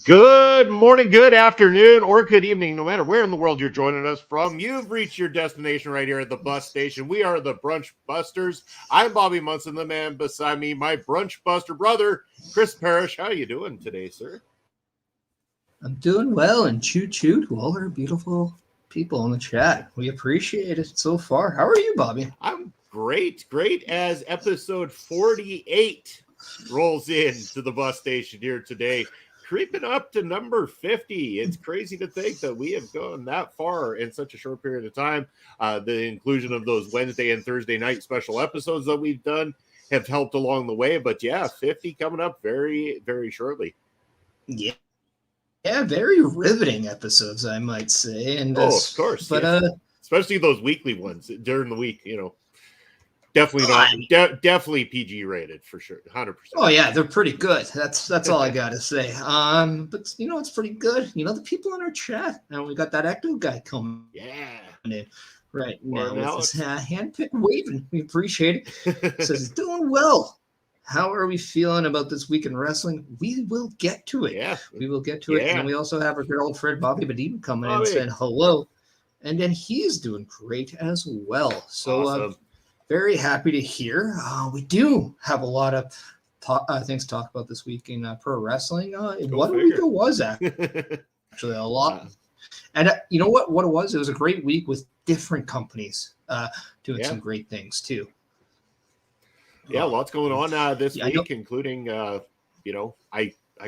Good morning, good afternoon, or good evening, no matter where in the world you're joining us from. You've reached your destination right here at the bus station. We are the Brunch Busters. I'm Bobby Munson, the man beside me, my Brunch Buster brother, Chris Parrish. How are you doing today, sir? I'm doing well, and choo-choo to all our beautiful people in the chat. We appreciate it so far. How are you, Bobby? I'm great as episode 48 rolls in to the bus station here today. Creeping up to number 50. It's crazy to think that we have gone that far in such a short period of time. The inclusion of those Wednesday and Thursday night special episodes that we've done have helped along the way. But yeah, 50 coming up very, very shortly. Yeah, very riveting episodes, I might say. And of course. But yes. Especially those weekly ones during the week, you know. Definitely not. Definitely PG rated for sure. 100%. Oh yeah, they're pretty good. That's all I gotta say. But you know it's pretty good. You know the people in our chat, and we got that Echo guy coming. Yeah. In right now with his handpick waving. We appreciate it. Says doing well. how are we feeling about this week in wrestling? We will get to it. Yeah. We will get to it. And then we also have our good old friend Bobby Munson coming in saying hello. And then he's doing great as well. So awesome. Very happy to hear. We do have a lot of things to talk about this week in pro wrestling. What a week it was, actually a lot. And you know what it was? It was a great week with different companies doing some great things too. Yeah, lots going on this week, including, I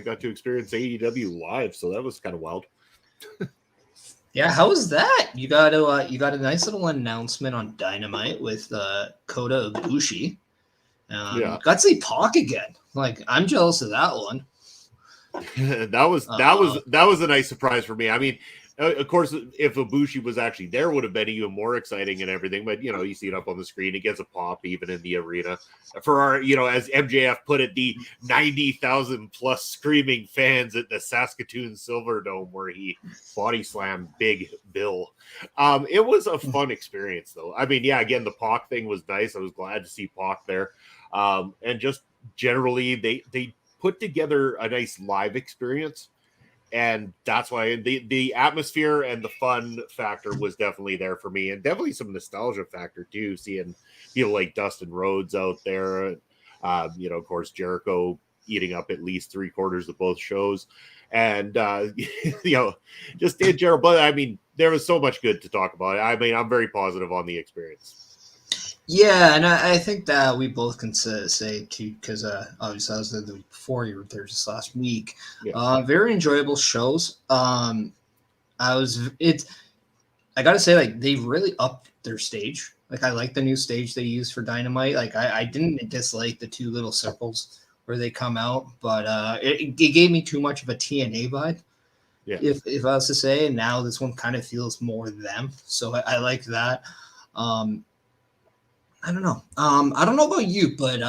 got to experience AEW live, so that was kind of wild. Yeah, how was that? You got a nice little announcement on Dynamite with Kota Ibushi. Got to see Pac again. Like, I'm jealous of that one. that was a nice surprise for me. I mean, of course, if Ibushi was actually there, would have been even more exciting and everything. But you see it up on the screen. It gets a pop even in the arena for our, as MJF put it, the 90,000 plus screaming fans at the Saskatoon Silverdome where he body slammed Big Bill. It was a fun experience, though. I mean, again, the Pac thing was nice. I was glad to see Pac there, and just generally they put together a nice live experience. And that's why the atmosphere and the fun factor was definitely there for me, and definitely some nostalgia factor too. Seeing people like Dustin Rhodes out there, of course Jericho eating up at least 3/4 of both shows, and just in general. But I mean, there was so much good to talk about. I mean, I'm very positive on the experience. Yeah, and I think that we both can say too, because obviously I was there the week before, you were there just last week. Yeah. Very enjoyable shows. I gotta say, like, they really upped their stage. Like, I like the new stage they used for Dynamite. Like, I didn't dislike the two little circles where they come out, but it gave me too much of a TNA vibe. Yeah. If I was to say, and now this one kind of feels more them. So I like that. I don't know. I don't know about you, but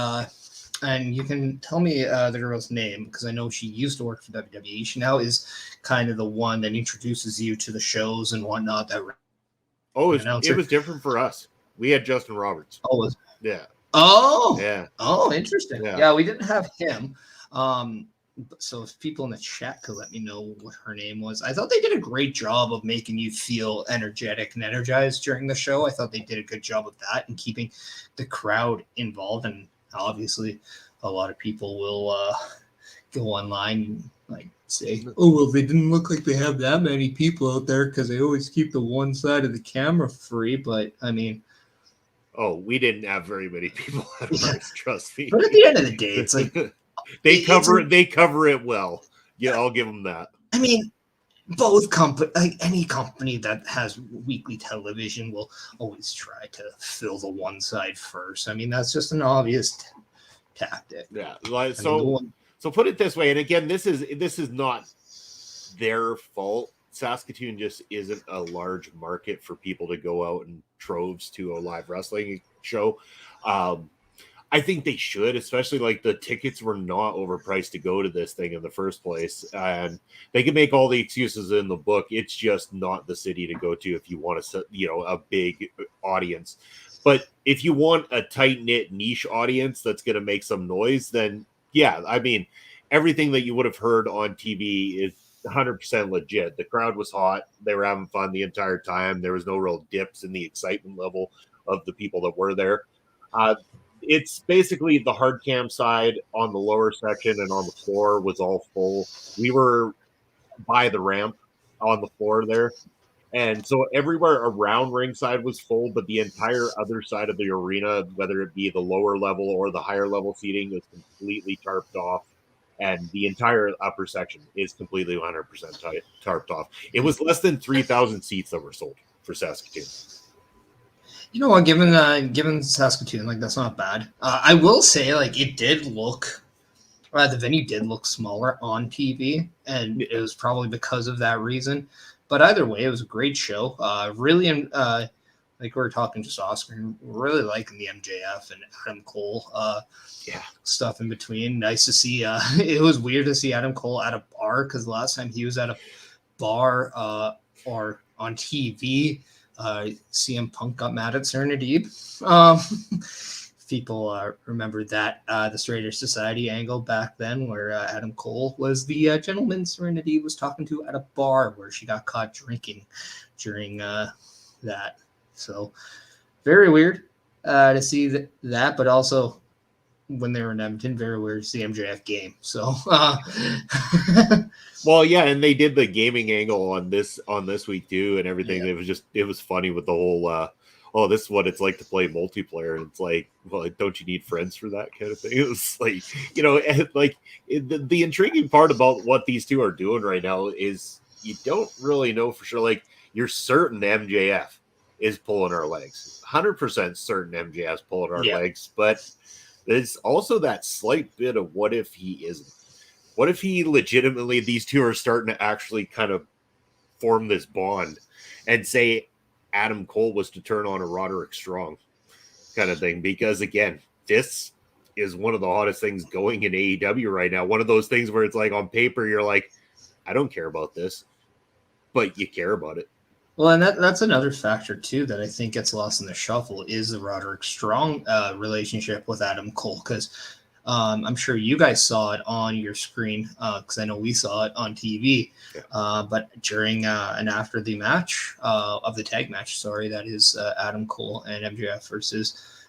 and you can tell me the girl's name because I know she used to work for WWE. She now is kind of the one that introduces you to the shows and whatnot. It was different for us. We had Justin Roberts. Oh, yeah. Oh, yeah. Oh, interesting. Yeah, we didn't have him. So if people in the chat could let me know what her name was. I thought they did a great job of making you feel energetic and energized during the show. I thought they did a good job of that and keeping the crowd involved. And obviously a lot of people will go online and like say, oh, well, they didn't look like they have that many people out there because they always keep the one side of the camera free. But I mean, we didn't have very many people at first, trust me. But at the end of the day, it's like They cover it well. Yeah, I'll give them that. I mean, both company, like any company that has weekly television, will always try to fill the one side first. I mean, that's just an obvious tactic. Yeah. So put it this way, and again, this is not their fault. Saskatoon just isn't a large market for people to go out in troves to a live wrestling show. I think they should, especially like the tickets were not overpriced to go to this thing in the first place. And they can make all the excuses in the book. It's just not the city to go to if you want a big audience. But if you want a tight-knit niche audience that's going to make some noise, then yeah, I mean, everything that you would have heard on TV is 100% legit. The crowd was hot. They were having fun the entire time. There was no real dips in the excitement level of the people that were there. It's basically the hard cam side on the lower section and on the floor was all full. We were by the ramp on the floor there. And so everywhere around ringside was full, but the entire other side of the arena, whether it be the lower level or the higher level seating, was completely tarped off. And the entire upper section is completely 100% tarped off. It was less than 3,000 seats that were sold for Saskatoon. You know what? Given Saskatoon, like, that's not bad. I will say, like, it did look, the venue did look smaller on TV, and it was probably because of that reason. But either way, it was a great show. Really, like we were talking to Oscar, really liking the MJF and Adam Cole stuff in between. Nice to see. It was weird to see Adam Cole at a bar because the last time he was at a bar or on TV. CM Punk got mad at Serena Deeb. people remember that the Straighter Society angle back then, where Adam Cole was the gentleman Serenity was talking to at a bar where she got caught drinking during that. So very weird to see that, but also when they were in Edmonton, very weird to see MJF game. So well, yeah, and they did the gaming angle on this week too, and everything. Yeah. It was funny with the whole oh, this is what it's like to play multiplayer. And it's like, well, don't you need friends for that kind of thing? It was like, you know, like the intriguing part about what these two are doing right now is you don't really know for sure. Like, you're certain MJF is pulling our legs, 100% certain MJF's pulling our legs, but there's also that slight bit of what if he isn't? What if he legitimately, these two are starting to actually kind of form this bond, and say Adam Cole was to turn on a Roderick Strong kind of thing? Because again, this is one of the hottest things going in AEW right now. One of those things where it's like, on paper, you're like, I don't care about this, but you care about it. Well, and that's another factor too that I think gets lost in the shuffle is the Roderick Strong relationship with Adam Cole, because I'm sure you guys saw it on your screen, because I know we saw it on TV. Yeah. But during and after the match of the tag match, that is Adam Cole and MJF versus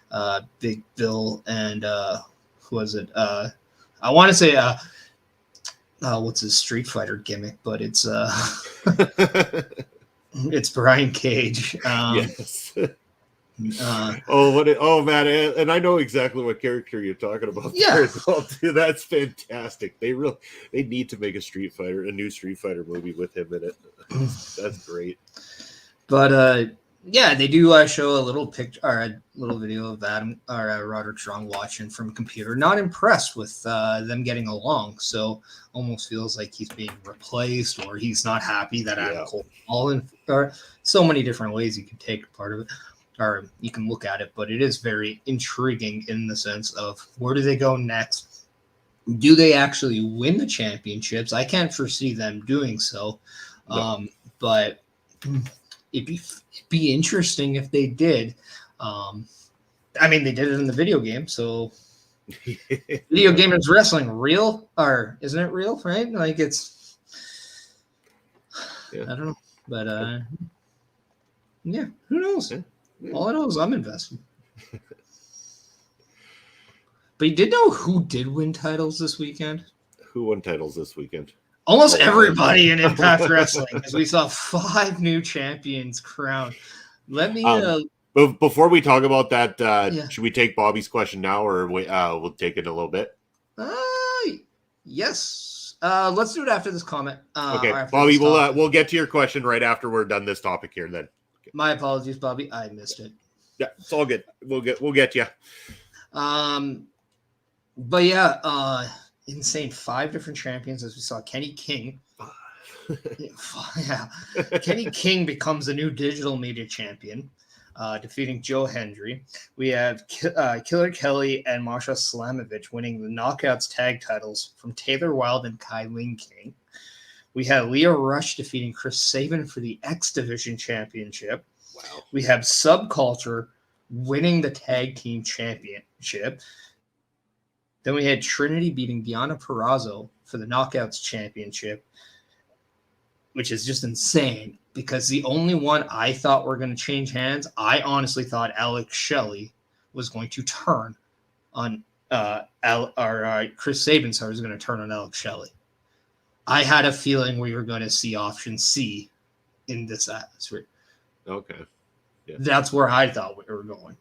Big Bill and who was it? I want to say what's his Street Fighter gimmick, but it's it's Brian Cage. Yes. Oh man, and I know exactly what character you're talking about. Yeah, there as well, too. That's fantastic. They need to make a new Street Fighter movie with him in it. That's great. But yeah, they do show a little picture or a little video of Adam or Roderick Strong watching from a computer. Not impressed with them getting along, so almost feels like he's being replaced, or he's not happy that Adam Cole fallen. Or so many different ways you can take part of it, or you can look at it. But it is very intriguing in the sense of where do they go next? Do they actually win the championships? I can't foresee them doing so, but it'd be interesting if they did. I mean, they did it in the video game, so video game is wrestling real, or isn't it real? Right? Like it's, I don't know, but yeah, who knows? Yeah. All I know is I'm invested. But you did know who did win titles this weekend? Who won titles this weekend? Almost everybody in Impact Wrestling, because we saw 5 new champions crowned. Let me. Before we talk about that, should we take Bobby's question now, or we'll take it in a little bit? Yes. Let's do it after this comment. Okay, Bobby, we'll get to your question right after we're done this topic here. Then. Okay. My apologies, Bobby. I missed it. Yeah, it's all good. We'll get you. But yeah, insane 5 different champions as we saw. Kenny King. Yeah. Kenny King becomes a new digital media champion, defeating Joe Hendry. We have Killer Kelly and Masha Slamovich winning the Knockouts tag titles from Taylor Wilde and Kylie King. We have Leo Rush defeating Chris Sabin for the X Division Championship. Wow. We have Subculture winning the Tag Team Championship. Then we had Trinity beating Deonna Purrazzo for the Knockouts Championship, which is just insane because the only one I thought were going to change hands, I honestly thought Alex Shelley was going to turn on Chris Sabin, so I was going to turn on Alex Shelley. I had a feeling we were going to see option C in this atmosphere. Okay. Yeah. That's where I thought we were going.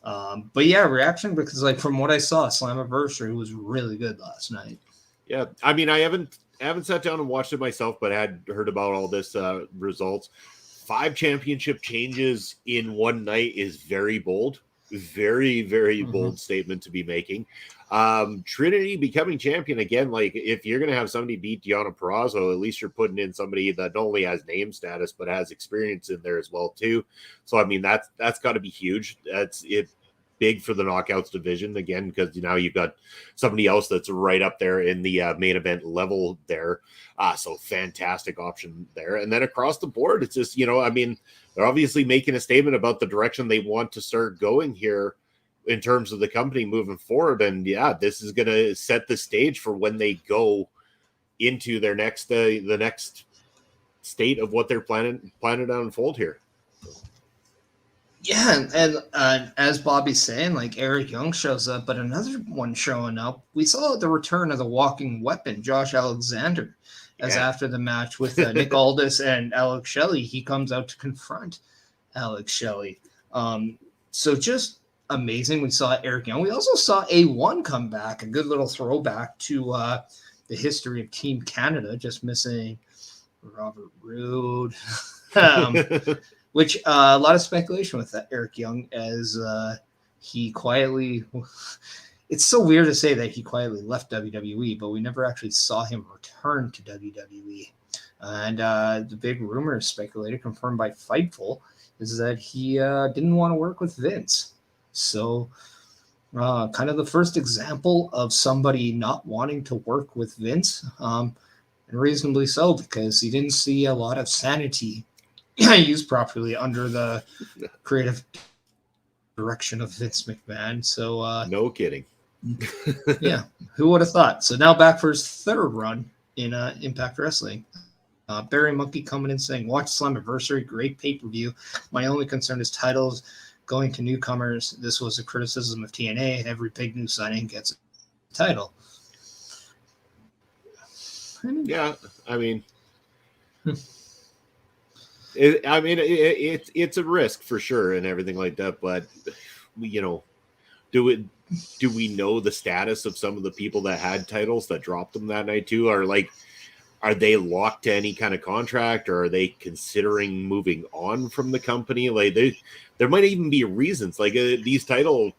But yeah, reaction, because like from what I saw, Slammiversary was really good last night. Yeah, I mean, I haven't sat down and watched it myself, but had heard about all this results. 5 championship changes in one night is very bold. Very, very bold statement to be making. Trinity becoming champion again. Like, if you're going to have somebody beat Deonna Purrazzo, at least you're putting in somebody that not only has name status but has experience in there as well too. So I mean, that's got to be huge. That's it. Big for the Knockouts division again, because now you've got somebody else that's right up there in the main event level there. So fantastic option there. And then across the board, it's just, I mean, they're obviously making a statement about the direction they want to start going here. in terms of the company moving forward. And yeah, this is going to set the stage for when they go into their next the next state of what they're planning to unfold here. Yeah, and as Bobby's saying, like Eric Young shows up, but another one showing up. We saw the return of the walking weapon, Josh Alexander, as after the match with Nick Aldis and Alex Shelley, he comes out to confront Alex Shelley. So just amazing. We saw Eric Young. We also saw A1 come back, a good little throwback to the history of Team Canada, just missing Robert Roode. Which a lot of speculation with that Eric Young, as he quietly, it's so weird to say that he quietly left WWE, but we never actually saw him return to WWE. And the big rumor speculated, confirmed by Fightful, is that he didn't want to work with Vince. So kind of the first example of somebody not wanting to work with Vince, and reasonably so, because he didn't see a lot of sanity used properly under the creative direction of Vince McMahon. So no kidding. Yeah, who would have thought? So now back for his third run in Impact Wrestling. Barry Monkey coming in saying, watch Slammiversary, great pay-per-view. My only concern is titles going to newcomers. This was a criticism of TNA. Every big new signing gets a title. Yeah, I mean... It's a risk for sure and everything like that, but do we know the status of some of the people that had titles that dropped them that night too? Are they locked to any kind of contract, or are they considering moving on from the company? Like there might even be reasons like these titles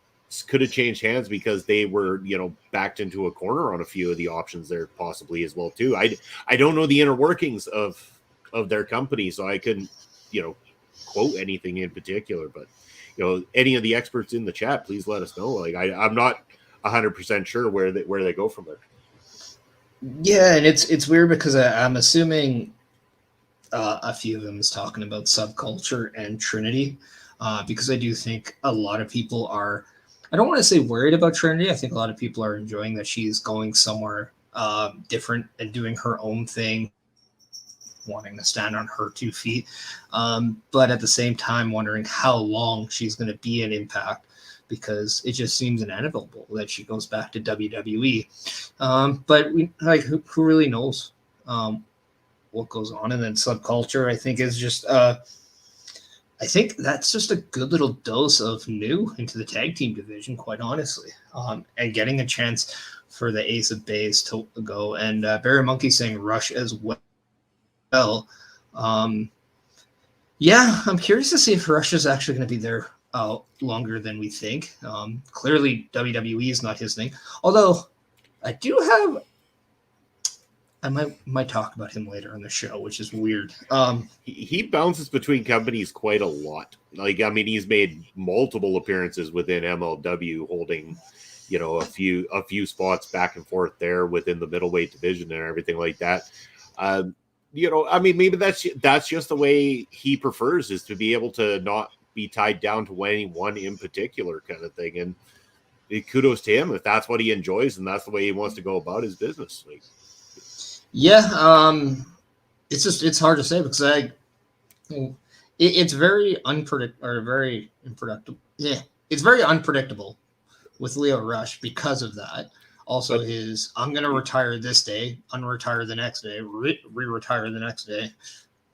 could have changed hands because they were backed into a corner on a few of the options there possibly as well too. I don't know the inner workings of their company, so I couldn't, quote anything in particular. But any of the experts in the chat, please let us know. Like I'm not 100% sure where they go from there. Yeah, and it's weird because I'm assuming a few of them is talking about Subculture and Trinity, because I do think a lot of people are. I don't want to say worried about Trinity. I think a lot of people are enjoying that she's going somewhere different and doing her own thing, wanting to stand on her 2 feet, but at the same time wondering how long she's going to be in Impact, because it just seems inevitable that she goes back to WWE. But who really knows what goes on? And then Subculture, I think, is just I think that's just a good little dose of new into the tag team division, quite honestly, and getting a chance for the Ace of Base to go. And Barry Monkey saying Rush as well. Yeah, I'm curious to see if Rush is actually going to be there longer than we think. Clearly, WWE is not his thing. Although, I might talk about him later in the show, which is weird. He bounces between companies quite a lot. Like, I mean, he's made multiple appearances within MLW, holding, a few spots back and forth there within the middleweight division and everything like that. I mean, maybe that's just the way he prefers, is to be able to not be tied down to anyone in particular kind of thing. And kudos to him if that's what he enjoys and that's the way he wants to go about his business. Like, yeah, it's hard to say because it's very very unpredictable. Yeah, it's very unpredictable with Lio Rush because of that. Also, I'm going to retire this day, unretire the next day, re-retire the next day.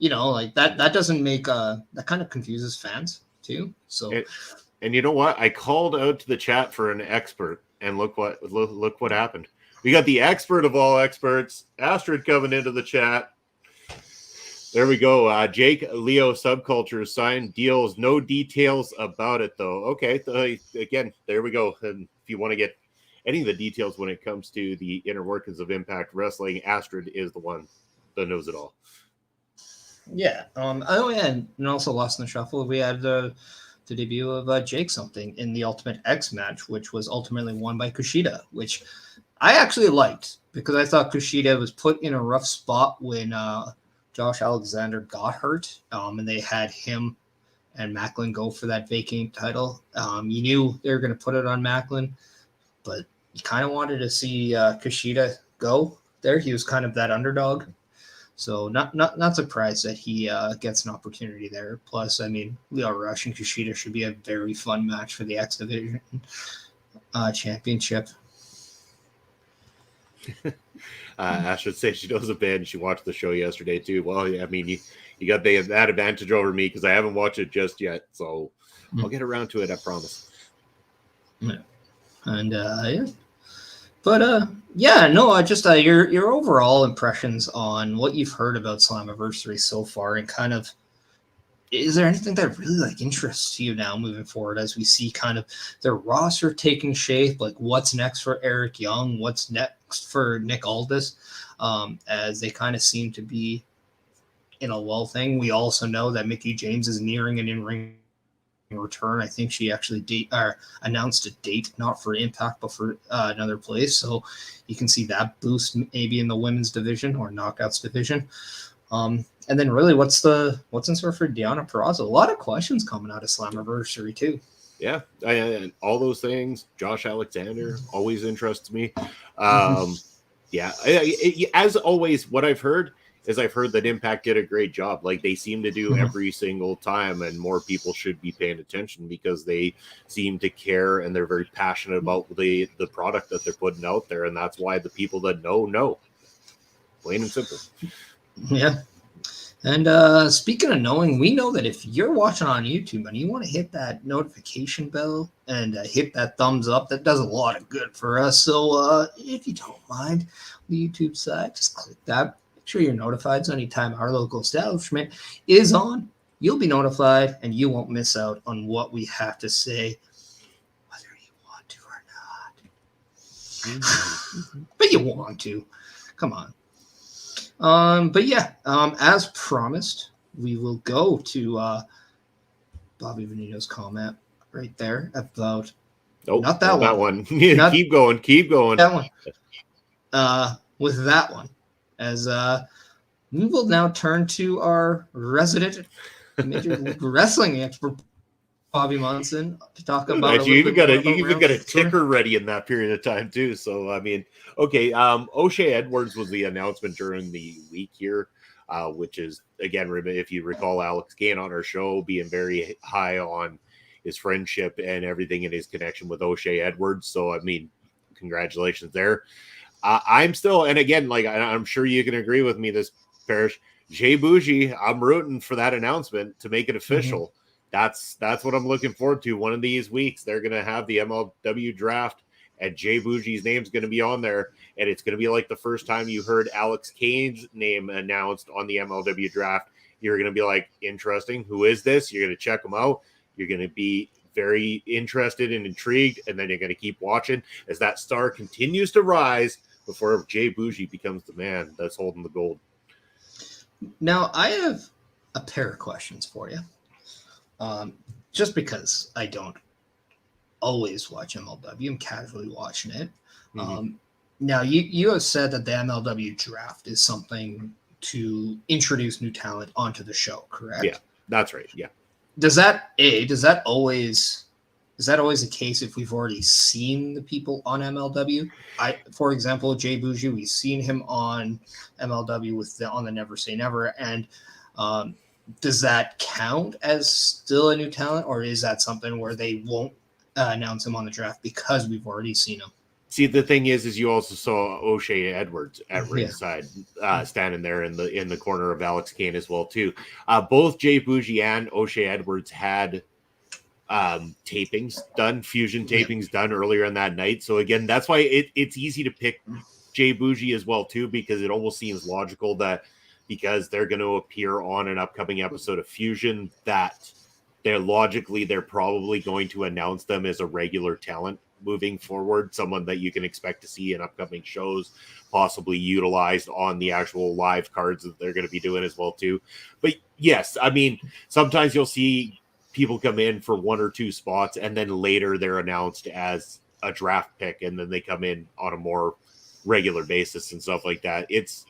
Like that doesn't make that kind of confuses fans too. So, and you know what? I called out to the chat for an expert, and look what happened. We got the expert of all experts, Astrid, coming into the chat. There we go. Jake Leo Subculture signed deals. No details about it though. Okay, again, there we go. And if you want to get any of the details when it comes to the inner workings of Impact Wrestling, Astrid is the one that knows it all. Yeah. And also Lost in the Shuffle, we had the debut of Jake something in the Ultimate X match, which was ultimately won by Kushida, which I actually liked because I thought Kushida was put in a rough spot when Josh Alexander got hurt, and they had him and Macklin go for that vacant title. You knew they were going to put it on Macklin, but you kind of wanted to see Kushida go there. He was kind of that underdog. So not surprised that he gets an opportunity there. Plus, I mean, Leo Rush and Kushida should be a very fun match for the X Division championship. I should say she knows the band. She watched the show yesterday too. Well, I mean, you got that advantage over me because I haven't watched it just yet. So I'll get around to it. I promise. Yeah. And yeah. But just your overall impressions on what you've heard about Slammiversary so far, and kind of, is there anything that really like interests you now moving forward as we see kind of their roster taking shape? Like, what's next for Eric Young? What's next for Nick Aldis? As they kind of seem to be in a lull thing. We also know that Mickie James is nearing an in-ring return. I think she actually announced a date, not for Impact, but for another place. So you can see that boost maybe in the women's division or knockouts division. And then really, what's in store for Deonna Purrazzo? A lot of questions coming out of Slammiversary too. Yeah, and all those things. Josh Alexander always interests me. Yeah, as always, what I've heard is that Impact did a great job. Like, they seem to do every single time, and more people should be paying attention because they seem to care and they're very passionate about the product that they're putting out there, and that's why the people that know. Plain and simple. Yeah. And speaking of knowing, we know that if you're watching on YouTube and you want to hit that notification bell and hit that thumbs up, that does a lot of good for us. So if you don't mind, the YouTube side, just click that. Make sure you're notified so anytime our local establishment is on, you'll be notified and you won't miss out on what we have to say, whether you want to or not. But you want to. Come on. But yeah, as promised, we will go to Bobby Benito's comment right there about not that one. Keep going. That one. With that one, as we will now turn to our resident Major League Wrestling expert, Bobby Munson, to talk about. You even got a ticker ready in that period of time too. So I mean, okay. O'Shea Edwards was the announcement during the week here, which is, again, if you recall, Alex Kane on our show being very high on his friendship and everything in his connection with O'Shea Edwards. So I mean, congratulations there. I'm still, and again, like, I'm sure you can agree with me, this Parrish, Jay Bougie, I'm rooting for that announcement to make it official. That's what I'm looking forward to. One of these weeks, they're going to have the MLW draft, and Jay Bougie's name's going to be on there, and it's going to be like the first time you heard Alex Kane's name announced on the MLW draft. You're going to be like, interesting, who is this? You're going to check him out. You're going to be very interested and intrigued, and then you're going to keep watching as that star continues to rise before Jay Bougie becomes the man that's holding the gold. Now, I have a pair of questions for you. Just because I don't always watch MLW, I'm casually watching it. Now, you have said that the MLW draft is something to introduce new talent onto the show, correct? Yeah, that's right. Yeah. Is that always the case if we've already seen the people on MLW? For example, Jay Bougie, we've seen him on MLW on the Never Say Never, and does that count as still a new talent, or is that something where they won't announce him on the draft because we've already seen him? See, the thing is you also saw O'Shea Edwards at ringside, standing there in the corner of Alex Kane as well too. Both Jay Bougie and O'Shea Edwards had tapings done, fusion tapings done earlier in that night. So again, that's why it's easy to pick Jay Bougie as well too, because it almost seems logical that because they're going to appear on an upcoming episode of Fusion, that they're probably going to announce them as a regular talent moving forward, someone that you can expect to see in upcoming shows, possibly utilized on the actual live cards that they're going to be doing as well too. But yes, I mean, sometimes you'll see people come in for one or two spots and then later they're announced as a draft pick and then they come in on a more regular basis and stuff like that. It's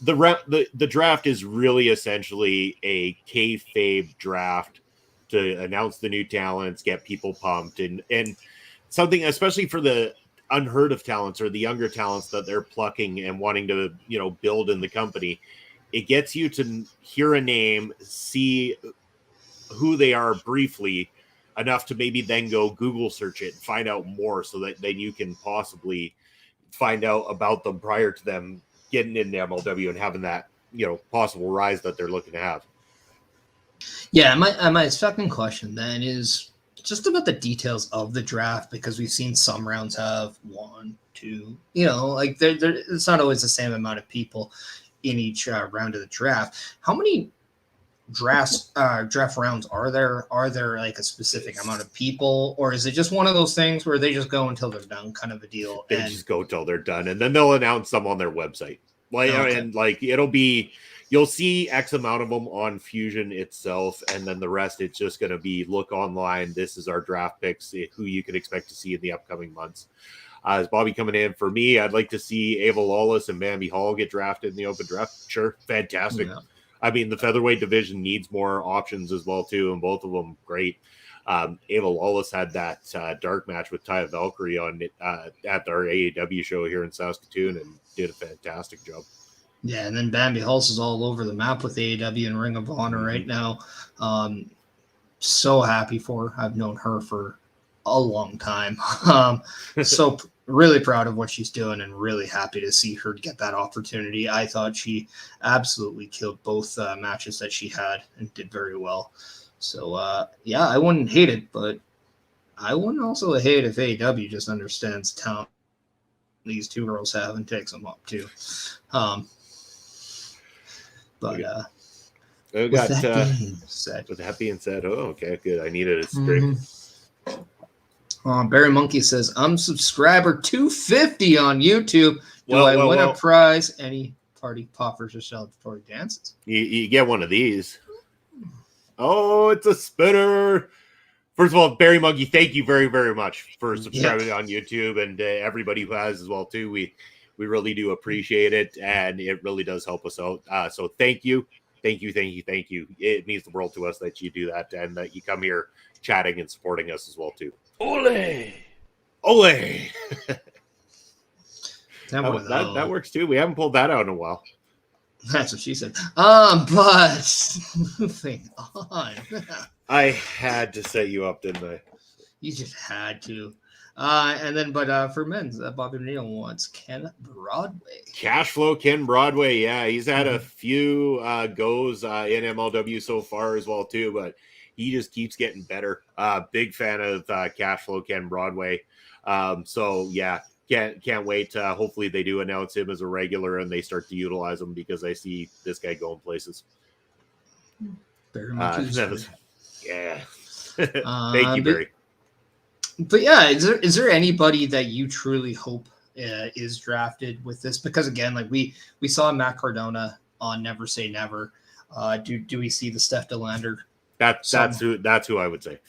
the draft is really essentially a kayfabe draft to announce the new talents, get people pumped, and something, especially for the unheard of talents or the younger talents that they're plucking and wanting to, build in the company. It gets you to hear a name, see who they are briefly enough to maybe then go Google search it and find out more, so that then you can possibly find out about them prior to them getting into MLW and having that, possible rise that they're looking to have. Yeah. My second question then is just about the details of the draft, because we've seen some rounds have 1, 2, like it's not always the same amount of people in each round of the draft. How many draft rounds are there? Are there like a specific amount of people, or is it just one of those things where they just go until they're done, kind of a deal? They just go until they're done, and then they'll announce them on their website. And it'll be, you'll see X amount of them on Fusion itself, and then the rest, it's just going to be look online. This is our draft picks, who you can expect to see in the upcoming months. Is Bobby coming in? For me, I'd like to see Ava Lawless and Bambi Hall get drafted in the open draft. Sure, fantastic. Yeah. I mean, the featherweight division needs more options as well, too, and both of them great. Ava Lawless had that dark match with Taya Valkyrie on at our AEW show here in Saskatoon and did a fantastic job. Yeah, and then Bambi Hulse is all over the map with AEW and Ring of Honor right now. So happy for her. I've known her for a long time. So really proud of what she's doing and really happy to see her get that opportunity. I thought she absolutely killed both matches that she had and did very well. So, I wouldn't hate it, but I wouldn't also hate if AEW just understands the talent these two girls have and takes them up too. With that being said, okay, good. I needed a drink. Barry Monkey says, I'm subscriber 250 on YouTube. Do I win a prize? Any party poppers or celebratory dances? You get one of these. Oh, it's a spinner. First of all, Barry Monkey, thank you very, very much for subscribing on YouTube, and everybody who has as well, too. We really do appreciate it, and it really does help us out. So thank you. Thank you. It means the world to us that you do that and that you come here chatting and supporting us as well, too. Ole! That works, too. We haven't pulled that out in a while. That's what she said. But moving on. I had to set you up, didn't I? You just had to. For men's, Bobby Neal wants Ken Broadway. Cashflow Ken Broadway, yeah. He's had a few goes in MLW so far as well, too, but he just keeps getting better. Big fan of Cashflow Ken Broadway. Can't wait. Hopefully they do announce him as a regular and they start to utilize him, because I see this guy going places. Very much. Yeah. Thank you, Barry. But yeah, is there anybody that you truly hope is drafted with this? Because again, like we saw Matt Cardona on Never Say Never. Do we see the Steph DeLander? That's who I would say.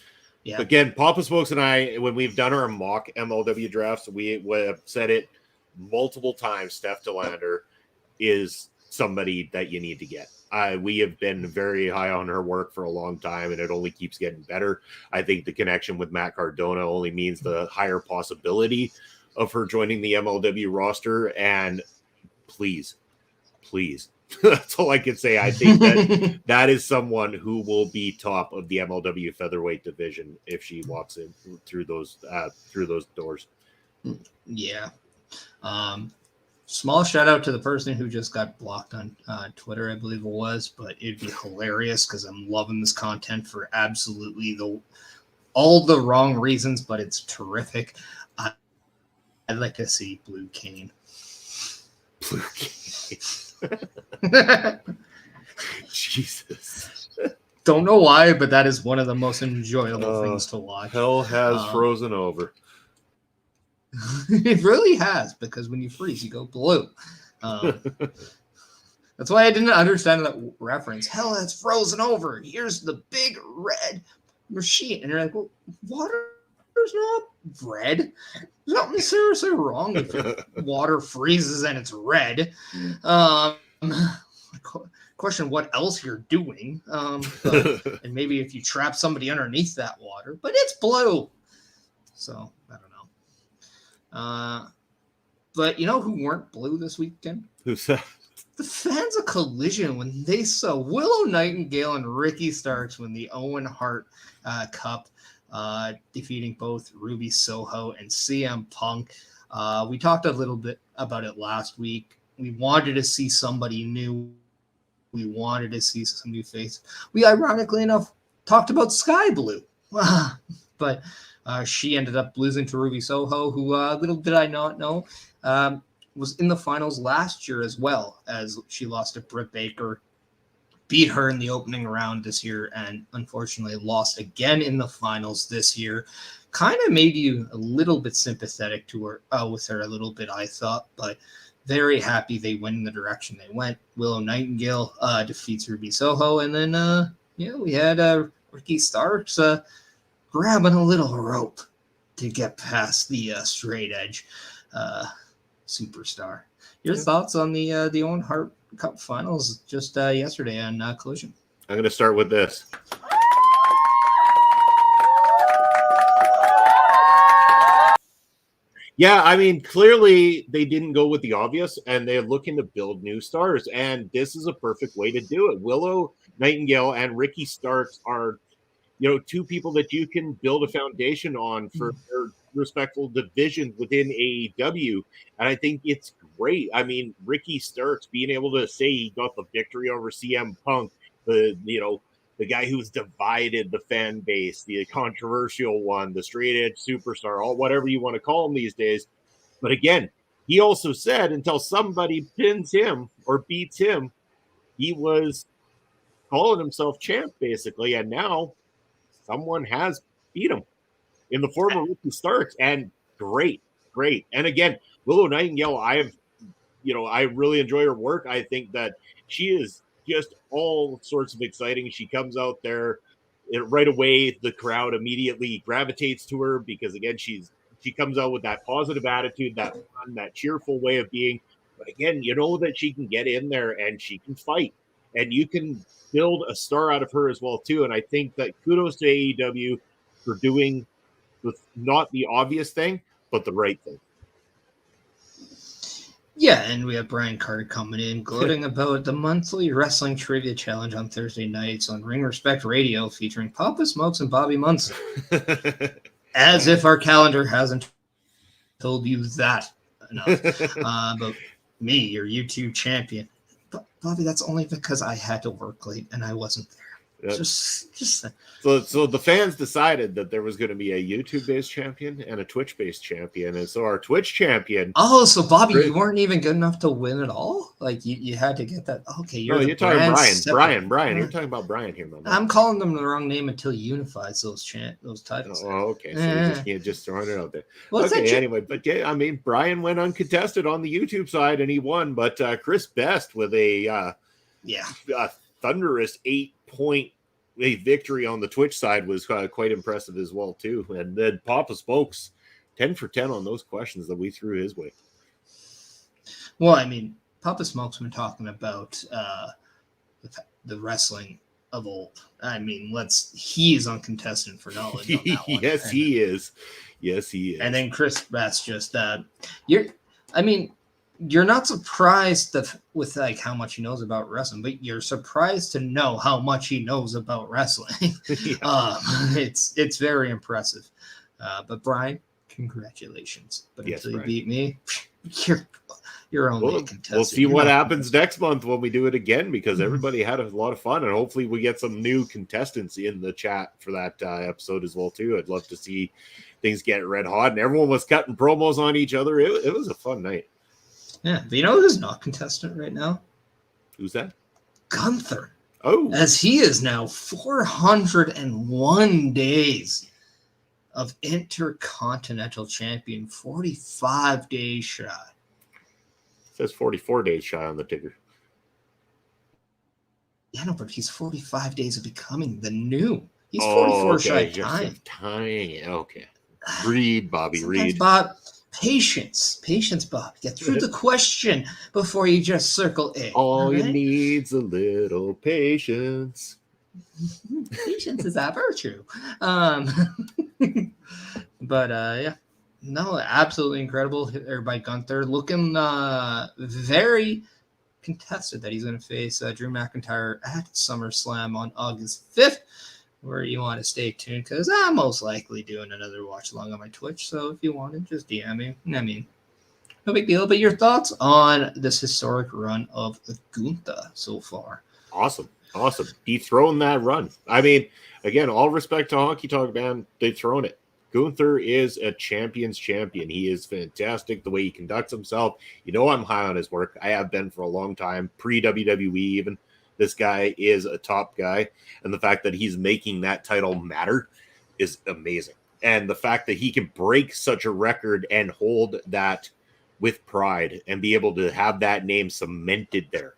Yeah. Again, Papa Smokes and I, when we've done our mock MLW drafts, we have said it multiple times. Steph DeLander is somebody that you need to get. We have been very high on her work for a long time, and it only keeps getting better. I think the connection with Matt Cardona only means the higher possibility of her joining the MLW roster. And please, that's all I can say. I think that is someone who will be top of the MLW featherweight division if she walks in through those doors. Yeah. Small shout out to the person who just got blocked on Twitter, I believe it was, but it'd be hilarious because I'm loving this content for absolutely all the wrong reasons, but it's terrific. I'd like to see Blue Cane. Blue Cane. Jesus. Don't know why, but that is one of the most enjoyable things to watch. Hell has frozen over. It really has, because when you freeze, you go blue. That's why I didn't understand that reference. Hell has frozen over. Here's the big red machine. And you're like, well, water is not red. There's nothing seriously wrong if water freezes and it's red. question what else you're doing. And maybe if you trap somebody underneath that water, but it's blue. So I don't know. But you know who weren't blue this weekend? Who's that? The fans of Collision when they saw Willow, Nightingale, and Ricky Starkz win the Owen Hart Cup, defeating both Ruby Soho and CM Punk. We talked a little bit about it last week. We wanted to see somebody new. We wanted to see some new face. We, ironically enough, talked about Sky Blue. But she ended up losing to Ruby Soho, who, little did I not know, was in the finals last year as well, as she lost to Britt Baker, beat her in the opening round this year, and unfortunately lost again in the finals this year. Kind of made you a little bit sympathetic to her, with her a little bit, I thought, but very happy they went in the direction they went. Willow Nightingale defeats Ruby Soho, and then we had Ricky Starkz grabbing a little rope to get past the straight edge superstar. Your thoughts on the Owen Hart Cup finals just yesterday on Collision? I'm going to start with this. Yeah, I mean, clearly they didn't go with the obvious, and they're looking to build new stars, and this is a perfect way to do it. Willow Nightingale and Ricky Starkz are, two people that you can build a foundation on for their respectful divisions within AEW, and I think it's great. I mean, Ricky Starkz being able to say he got the victory over CM Punk, the guy who's divided the fan base, the controversial one, the straight edge superstar, all whatever you want to call him these days. But again, he also said until somebody pins him or beats him, he was calling himself champ basically, and now someone has beat him in the form of Ricky Starkz, and great. And again, Willow Nightingale, I really enjoy her work. I think that she is just all sorts of exciting. She comes out there right away. The crowd immediately gravitates to her because, again, she comes out with that positive attitude, that fun, that cheerful way of being. But again, you know that she can get in there and she can fight, and you can build a star out of her as well too. And I think that kudos to AEW for doing not the obvious thing, but the right thing. Yeah, and we have Brian Carter coming in, gloating about the monthly wrestling trivia challenge on Thursday nights on Ring Respect Radio, featuring Papa Smokes and Bobby Munson. As if our calendar hasn't told you that enough. But me, your YouTube champion. But Bobby, that's only because I had to work late and I wasn't there. Yep. So the fans decided that there was going to be a YouTube-based champion and a Twitch-based champion, and so our Twitch champion. Oh, so Bobby, you weren't even good enough to win at all. Like you had to get that. Okay, you're talking Brian. You're talking about Brian here, man. I'm calling them the wrong name until he unifies those titles. Oh, okay. So you just throwing it out there. Anyway, but yeah, I mean, Brian went uncontested on the YouTube side and he won, but Chris Best with a thunderous 8-point victory on the Twitch side was quite impressive as well too. And then Papa Smokes 10 for 10 on those questions that we threw his way. Well, I mean, Papa Smokes been talking about the wrestling of old. I mean, he is uncontested for knowledge on that one. Yes, he is. And then Chris Best just you're not surprised with like how much he knows about wrestling, but you're surprised to know how much he knows about wrestling. It's very impressive. But Brian, congratulations. But until you beat me, you're only a contestant. We'll see what happens next month when we do it again, because everybody had a lot of fun, and hopefully we get some new contestants in the chat for that episode as well too. I'd love to see things get red hot, and everyone was cutting promos on each other. It was a fun night. Yeah, but you know who's not contestant right now? Who's that? Gunther. Oh. As he is now 401 days of Intercontinental Champion, 45 days shy. It says 44 days shy on the ticker. Yeah, no, but he's 45 days of becoming the new. He's 44 shy time. Okay. Read, Bobby, read. Patience, Bob. Get through the question before you just circle A. All you right? need's a little patience. Patience is a virtue. But yeah, no, absolutely incredible there by Gunther. Looking very contested that he's going to face Drew McIntyre at SummerSlam on August 5th, where you want to stay tuned because I'm most likely doing another watch along on my Twitch. So if you want to, just DM me. I mean, no big deal. But your thoughts on this historic run of Gunther so far? Awesome. Dethroned that run. I mean, again, all respect to Honky Tonk Man, they've thrown it. Gunther is a champion's champion. He is fantastic the way he conducts himself. You know, I'm high on his work. I have been for a long time, pre-WWE even. This guy is a top guy. And the fact that he's making that title matter is amazing. And the fact that he can break such a record and hold that with pride and be able to have that name cemented there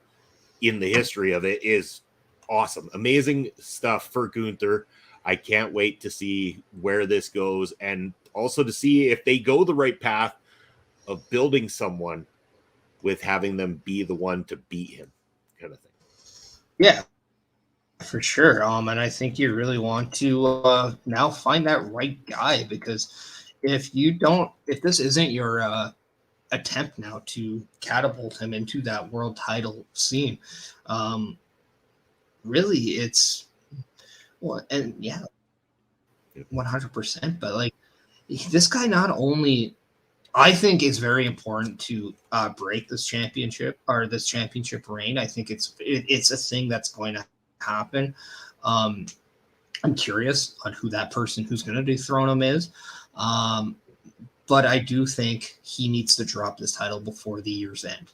in the history of it is awesome. Amazing stuff for Gunther. I can't wait to see where this goes and also to see if they go the right path of building someone with having them be the one to beat him kind of thing. Yeah, for sure. And I think you really want to now find that right guy, because if this isn't your attempt now to catapult him into that world title scene, really it's, well, and yeah, 100%. But like, this guy not only, I think it's very important to break this championship or this championship reign. I think it's a thing that's going to happen. I'm curious on who that person who's going to dethrone him is. But I do think he needs to drop this title before the year's end.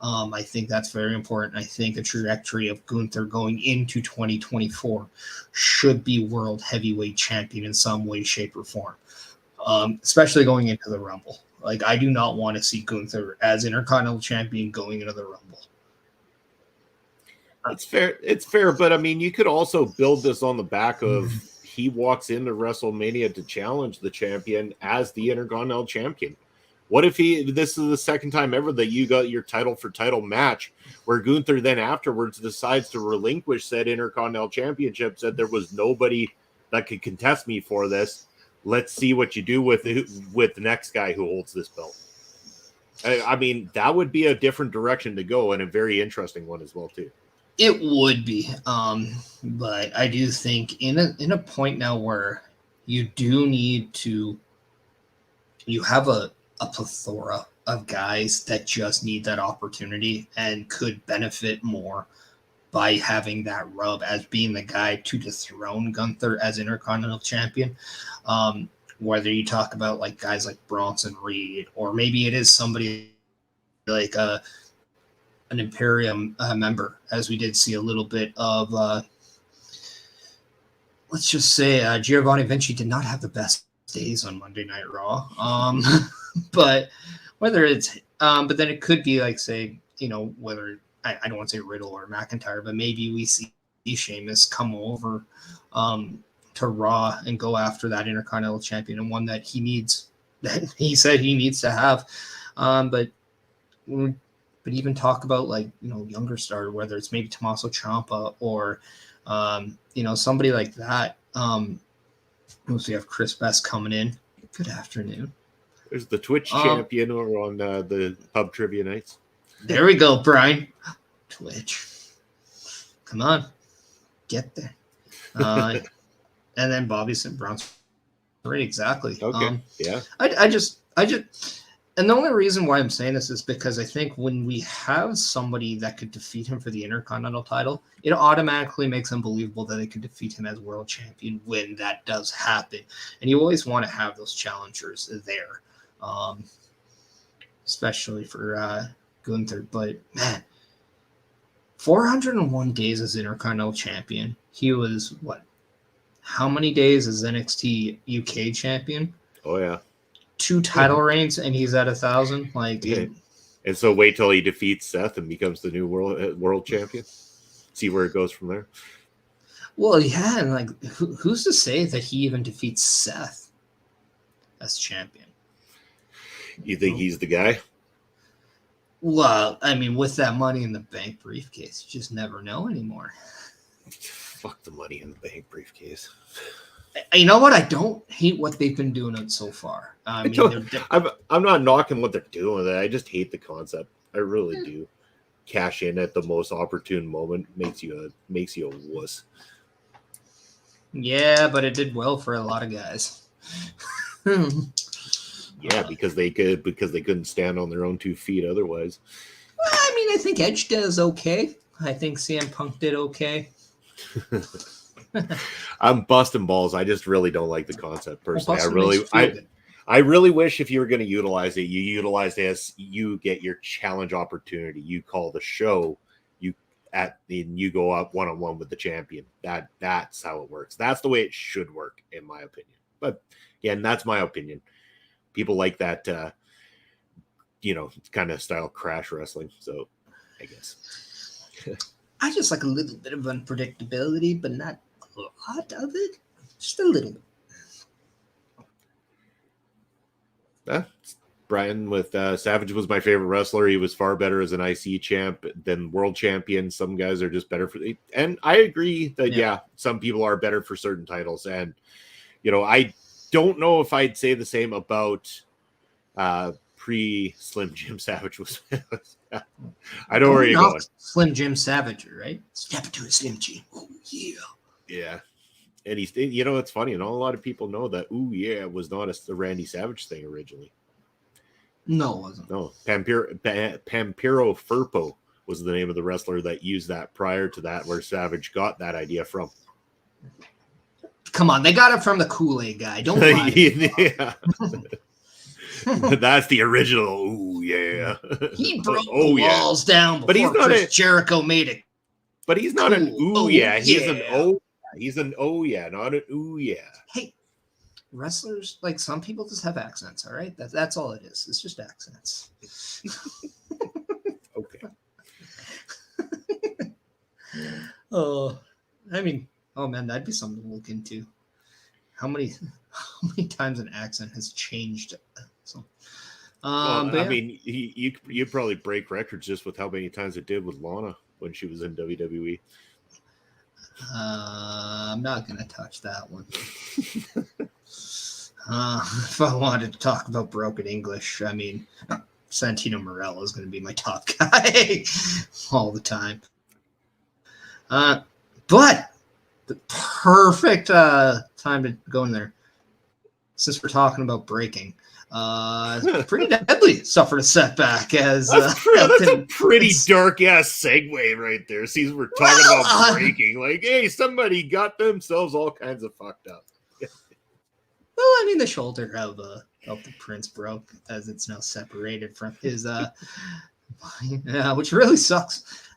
I think that's very important. I think the trajectory of Gunther going into 2024 should be world heavyweight champion in some way, shape, or form, especially going into the Rumble. Like, I do not want to see Gunther as Intercontinental Champion going into the Rumble. It's fair, but I mean, you could also build this on the back of he walks into WrestleMania to challenge the champion as the Intercontinental Champion. What if this is the second time ever that you got your title for title match where Gunther then afterwards decides to relinquish said Intercontinental Championship, said there was nobody that could contest me for this. Let's see what you do with the next guy who holds this belt. I mean, that would be a different direction to go and a very interesting one as well, too. It would be. But I do think in a point now where you do need to, you have a plethora of guys that just need that opportunity and could benefit more by having that rub as being the guy to dethrone Gunther as Intercontinental Champion. Whether you talk about like guys like Bronson Reed, or maybe it is somebody like an Imperium member, as we did see a little bit of, let's just say Giovanni Vinci did not have the best days on Monday Night Raw. But whether it's, but then it could be like, say, you know, whether I don't want to say Riddle or McIntyre, but maybe we see Sheamus come over to Raw and go after that Intercontinental Champion, and one that he needs, that he said he needs to have. But even talk about, like, you know, younger star, whether it's maybe Tommaso Ciampa or, you know, somebody like that. We have Chris Best coming in. Good afternoon. There's the Twitch champion over on the pub trivia nights. There we go, Brian. Twitch. Come on. Get there. And then Bobby St. Brown's. Right, exactly. Okay. Yeah. I just, and the only reason why I'm saying this is because I think when we have somebody that could defeat him for the Intercontinental title, it automatically makes him believable that they could defeat him as world champion when that does happen. And you always want to have those challengers there, especially for Gunther. But man, 401 days as Intercontinental Champion. He was what? How many days as NXT UK champion? Oh yeah. 2 title reigns and he's at 1,000. Like, yeah. And so wait till he defeats Seth and becomes the new world champion. See where it goes from there. Well, yeah, and like, who's to say that he even defeats Seth as champion? You think he's the guy? Well, I mean, with that Money in the Bank briefcase, you just never know anymore. Fuck the Money in the Bank briefcase. You know what? I don't hate what they've been doing it so far. I mean, I'm not knocking what they're doing. I just hate the concept. I really do. Cash in at the most opportune moment makes you a wuss. Yeah, but it did well for a lot of guys. Yeah, because they couldn't stand on their own 2 feet otherwise. Well, I mean, I think Edge does okay. I think CM Punk did okay. I'm busting balls. I just really don't like the concept personally. Well, I really wish if you were going to utilize it, you utilize it as you get your challenge opportunity. You call the show, you go up one-on-one with the champion. That's how it works. That's the way it should work, in my opinion. But again, that's my opinion. People like that, kind of style crash wrestling. So I guess I just like a little bit of unpredictability, but not a lot of it. Just a little bit. Brian with Savage was my favorite wrestler. He was far better as an IC champ than world champion. Some guys are just better and I agree that some people are better for certain titles. And I don't know if I'd say the same about pre Slim Jim Savage was. I know where you're going. Slim Jim Savage, right? Step into a Slim Jim. Oh yeah. Yeah. And he's, it's funny. Not a lot of people know that. Ooh, yeah, was not a Randy Savage thing originally. No, it wasn't. No, Pampiro Firpo was the name of the wrestler that used that prior to that, where Savage got that idea from. Come on, they got it from the Kool-Aid guy. Don't lie. Yeah. That's the original. Ooh, yeah. He broke the walls down before but he's not Chris Jericho made it. But he's not an ooh, yeah. He's an oh. He's an oh yeah, not an ooh yeah. Hey, wrestlers, like some people just have accents, all right? That's all it is. It's just accents. Okay. Oh man, that'd be something to look into. How many times an accent has changed? So, I mean, you'd probably break records just with how many times it did with Lana when she was in WWE. I'm not going to touch that one. If I wanted to talk about broken English, I mean, Santino Marella is going to be my top guy all the time. But the perfect time to go in there, since we're talking about breaking. Pretty Deadly suffered a setback as that's a pretty dark ass segue right there. See, we're talking about breaking. Like, hey, somebody got themselves all kinds of fucked up. Well, I mean, the shoulder of the Prince broke as it's now separated from his which really sucks.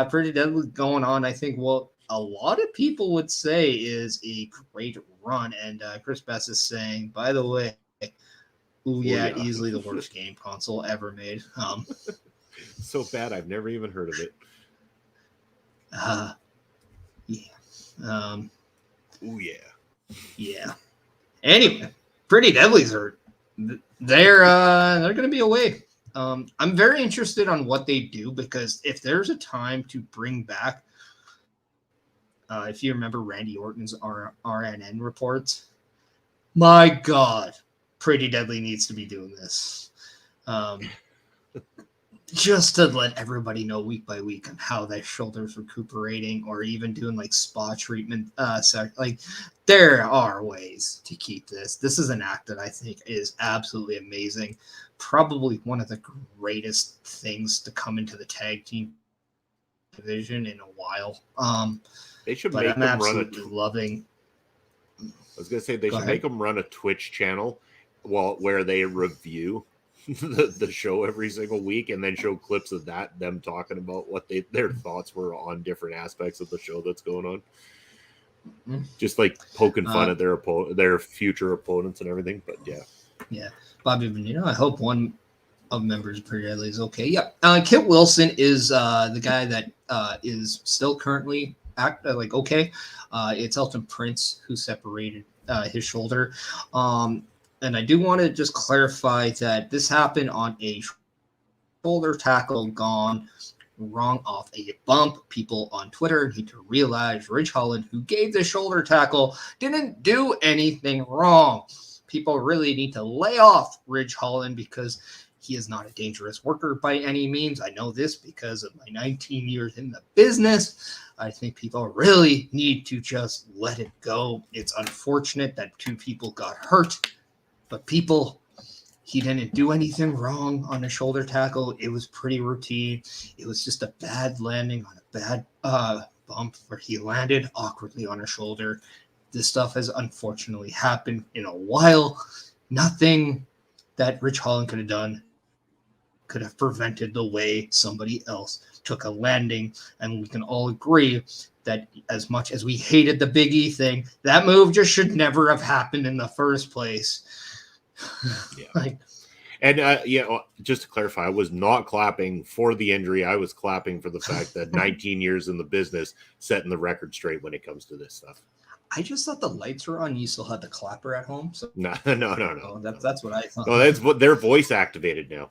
Pretty Deadly going on. I think what a lot of people would say is a great run, and Chris Bess is saying, by the way. Ooh, yeah, easily the worst game console ever made. So bad, I've never even heard of it. Yeah. Ooh, yeah. Yeah. Anyway, Pretty Deadlies are they're going to be away. I'm very interested on what they do, because if there's a time to bring back, if you remember Randy Orton's RNN reports, my God. Pretty Deadly needs to be doing this. Just to let everybody know week by week on how their shoulder's recuperating, or even doing like spa treatment. Like there are ways to keep this. This is an act that I think is absolutely amazing. Probably one of the greatest things to come into the tag team division in a while. They should make them run loving. I was gonna say they should make them run a Twitch channel. Where they review the show every single week and then show clips of them talking about what their thoughts were on different aspects of the show that's going on. Mm-hmm. Just like poking fun at their future opponents and everything. But yeah. Bobby Munson, I hope one of members of Pretty Deadly is okay. Yeah. Kit Wilson is the guy that is still currently okay. It's Elton Prince who separated his shoulder. And I do want to just clarify that this happened on a shoulder tackle gone wrong off a bump. People on Twitter need to realize Ridge Holland, who gave the shoulder tackle, didn't do anything wrong. People really need to lay off Ridge Holland because he is not a dangerous worker by any means. I know this because of my 19 years in the business. I think people really need to just let it go. It's unfortunate that 2 people got hurt, but he didn't do anything wrong on a shoulder tackle. It was pretty routine. It was just a bad landing on a bad bump where he landed awkwardly on a shoulder. This stuff has unfortunately happened in a while. Nothing that Ridge Holland could have done could have prevented the way somebody else took a landing. And we can all agree that as much as we hated the Big E thing, that move just should never have happened in the first place. Yeah. Just to clarify, I was not clapping for the injury. I was clapping for the fact that 19 years in the business, setting the record straight when it comes to this stuff. I just thought the lights were on. You still had the clapper at home. So No. Oh, that's what I thought. Oh, that's what they're voice activated now.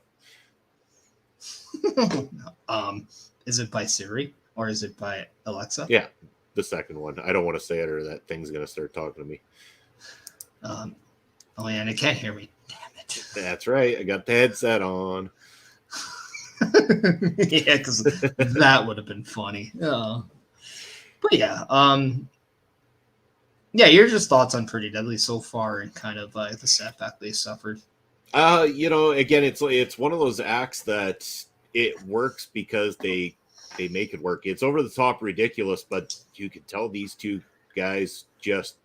Is it by Siri or is it by Alexa? Yeah, the second one. I don't want to say it or that thing's going to start talking to me. Oh, yeah, and it can't hear me. Damn it. That's right. I got the headset on. Yeah, because that would have been funny. But yeah, your just thoughts on Pretty Deadly so far and kind of the setback they suffered. Again, it's one of those acts that it works because they make it work. It's over the top ridiculous, but you can tell these 2 guys just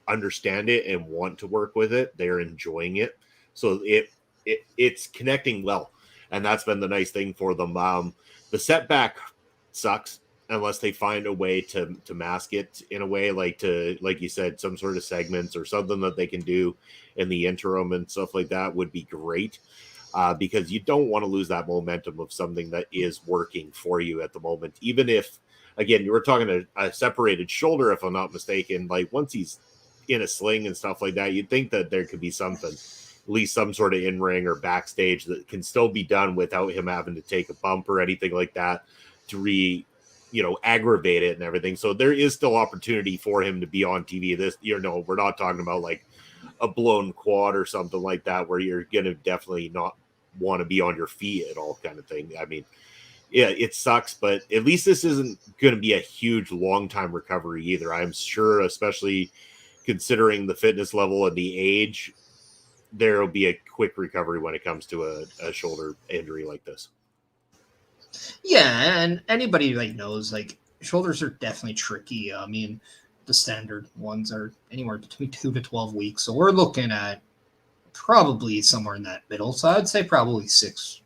understand it and want to work with it. They're enjoying it. So it's connecting well. And that's been the nice thing for them. The setback sucks unless they find a way to mask it in a way, like you said, some sort of segments or something that they can do in the interim and stuff like that would be great. Because you don't want to lose that momentum of something that is working for you at the moment. Even if, again, you were talking a separated shoulder, if I'm not mistaken, like once he's in a sling and stuff like that, you'd think that there could be something, at least some sort of in-ring or backstage that can still be done without him having to take a bump or anything like that to aggravate it and everything. So there is still opportunity for him to be on TV. We're not talking about like a blown quad or something like that where you're going to definitely not want to be on your feet at all kind of thing. I mean, yeah, it sucks, but at least this isn't going to be a huge long-time recovery either. I'm sure, especially considering the fitness level and the age, there will be a quick recovery when it comes to a shoulder injury like this. Yeah, and anybody knows, shoulders are definitely tricky. I mean, the standard ones are anywhere between 2 to 12 weeks. So we're looking at probably somewhere in that middle. So I'd say probably six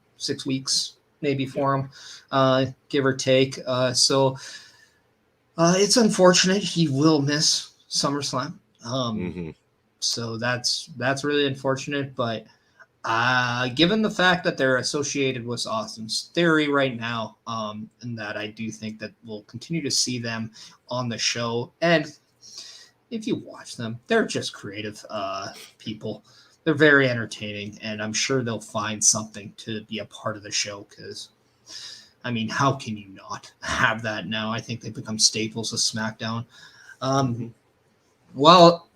weeks maybe for him, give or take. So it's unfortunate he will miss SummerSlam. So that's really unfortunate. But given the fact that they're associated with Austin's Theory right now, and that I do think that we'll continue to see them on the show. And if you watch them, they're just creative people. They're very entertaining, and I'm sure they'll find something to be a part of the show because, I mean, how can you not have that now? I think they've become staples of SmackDown. Well,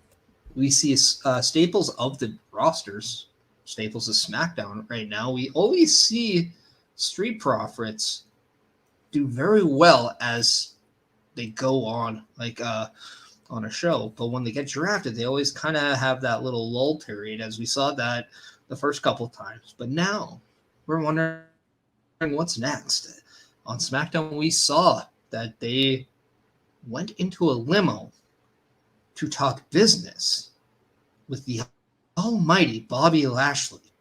we see staples of the rosters, staples of SmackDown right now. We always see Street Profits do very well as they go on, on a show. But when they get drafted, they always kind of have that little lull period, as we saw that the first couple of times. But now we're wondering what's next. On SmackDown, we saw that they went into a limo to talk business with the almighty Bobby Lashley.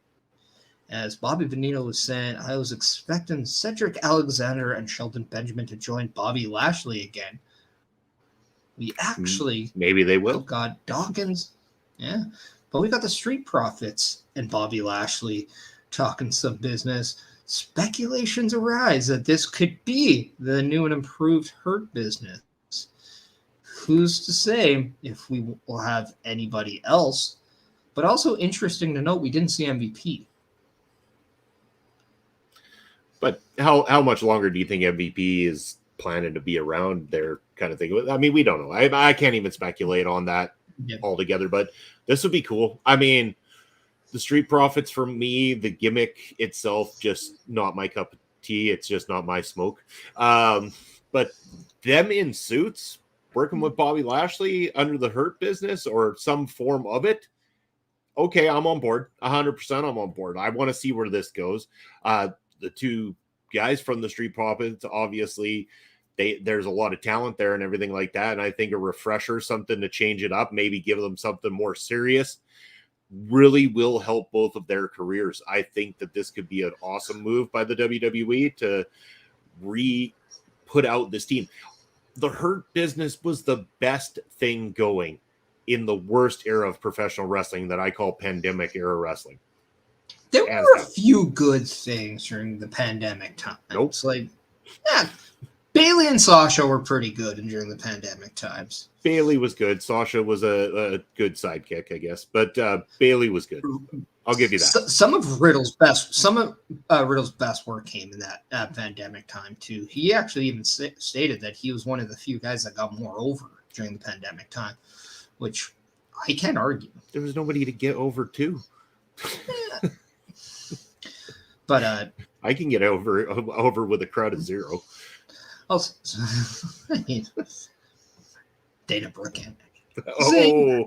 As Bobby Bonito was saying, I was expecting Cedric Alexander and Shelton Benjamin to join Bobby Lashley again. We actually maybe they will. Got Dawkins, but we got the Street Profits and Bobby Lashley talking some business. Speculations arise that this could be the new and improved Hurt Business. Who's to say if we will have anybody else But also interesting to note, we didn't see MVP. But how much longer do you think MVP is planning to be around there, kind of thing? I mean, we don't know. I can't even speculate on that altogether, but this would be cool. I mean, the Street Profits, for me, the gimmick itself, just not my cup of tea. It's just not my smoke. But them in suits, working with Bobby Lashley under the Hurt Business or some form of it, okay, I'm on board. 100% I'm on board. I want to see where this goes. The two guys from the Street Profits, obviously, there's a lot of talent there and everything like that. And I think a refresher, something to change it up, maybe give them something more serious, really will help both of their careers. I think that this could be an awesome move by the WWE to put out this team. The Hurt Business was the best thing going in the worst era of professional wrestling that I call pandemic era wrestling. There were a few good things during the pandemic time. Nope. It's like, yeah, Bayley and Sasha were pretty good during the pandemic times. Bayley was good. Sasha was a good sidekick, I guess, but Bayley was good. I'll give you that. Some of Riddle's best work came in that pandemic time too. He actually even stated that he was one of the few guys that got more over during the pandemic time, which I can't argue. There was nobody to get over to. But I can get over with a crowd of zero. Also, Dana Brooke. Oh.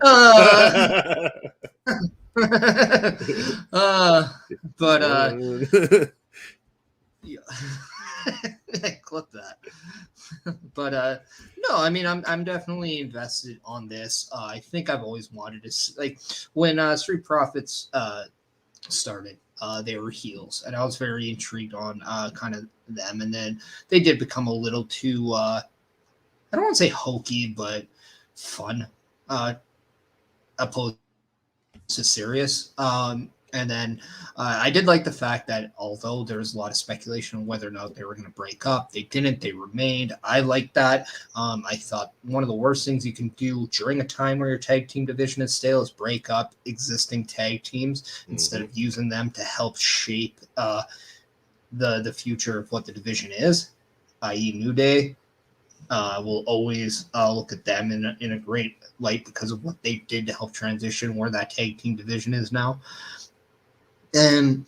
Yeah. Clip that. But no, I mean, I'm definitely invested on this. I think I've always wanted to like when Street Profits started. They were heels, and I was very intrigued on kind of them. And then they did become a little too, I don't want to say hokey, but fun, opposed to serious. And then I did like the fact that although there was a lot of speculation on whether or not they were going to break up, they didn't. They remained. I like that. I thought one of the worst things you can do during a time where your tag team division is stale is break up existing tag teams instead of using them to help shape the future of what the division is, i.e. New Day. We'll always look at them in a great light because of what they did to help transition where that tag team division is now. And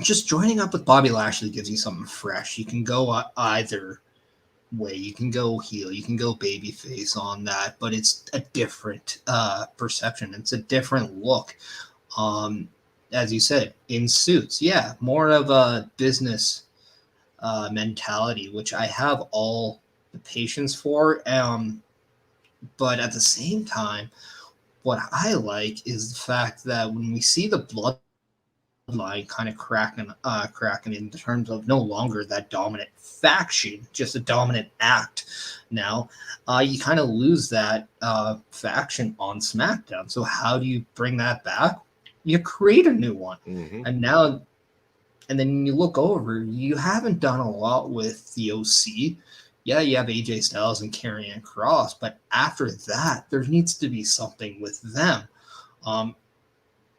just joining up with Bobby Lashley gives you something fresh. You can go either way. You can go heel. You can go babyface on that, but it's a different perception. It's a different look. As you said, in suits. Yeah, more of a business mentality, which I have all the patience for. But at the same time, what I like is the fact that when we see the bloodline kind of cracking in terms of no longer that dominant faction, just a dominant act now, you kind of lose that faction on SmackDown. So how do you bring that back? You create a new one. And then you look over, you haven't done a lot with the OC. Yeah, you have AJ Styles and Karrion Kross, but after that, there needs to be something with them.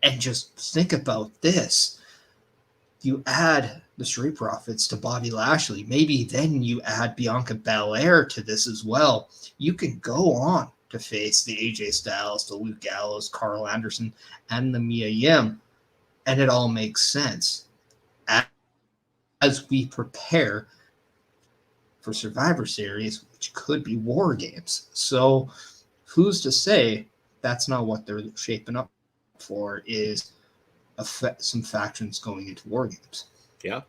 And just think about this. You add the Street Profits to Bobby Lashley. Maybe then you add Bianca Belair to this as well. You can go on to face the AJ Styles, the Luke Gallows, Carl Anderson, and the Mia Yim. And it all makes sense. As we prepare for Survivor Series, which could be War Games. So who's to say that's not what they're shaping up for, is some factions going into War Games. Yeah,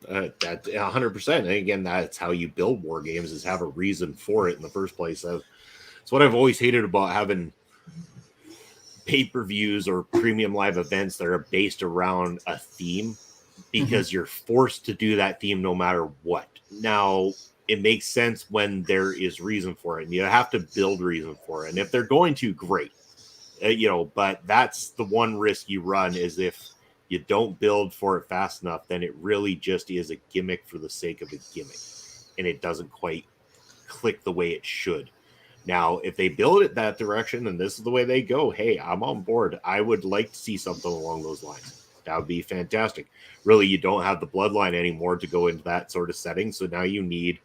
that 100%. And again, that's how you build War Games, is have a reason for it in the first place. It's what I've always hated about having pay-per-views or premium live events that are based around a theme, because you're forced to do that theme no matter what. Now, it makes sense when there is reason for it, and you have to build reason for it. And if they're going to, great. But that's the one risk you run, is if you don't build for it fast enough, then it really just is a gimmick for the sake of a gimmick, and it doesn't quite click the way it should. Now, if they build it that direction and this is the way they go, hey, I'm on board. I would like to see something along those lines. That would be fantastic. Really, you don't have the bloodline anymore to go into that sort of setting, so now you need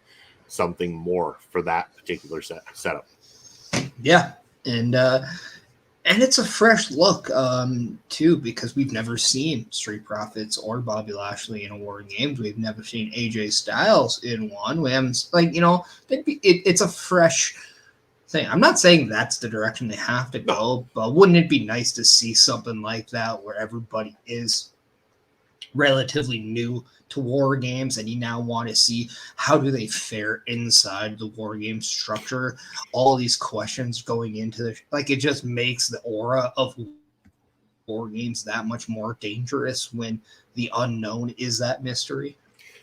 something more for that particular setup. Yeah, and it's a fresh look too, because we've never seen Street Profits or Bobby Lashley in a War Games. We've never seen AJ Styles in one. We haven't, it's a fresh thing. I'm not saying that's the direction they have to go, but wouldn't it be nice to see something like that where everybody is relatively new to War Games and you now want to see how do they fare inside the War Games structure? All these questions going into it just makes the aura of War Games that much more dangerous when the unknown is that mystery.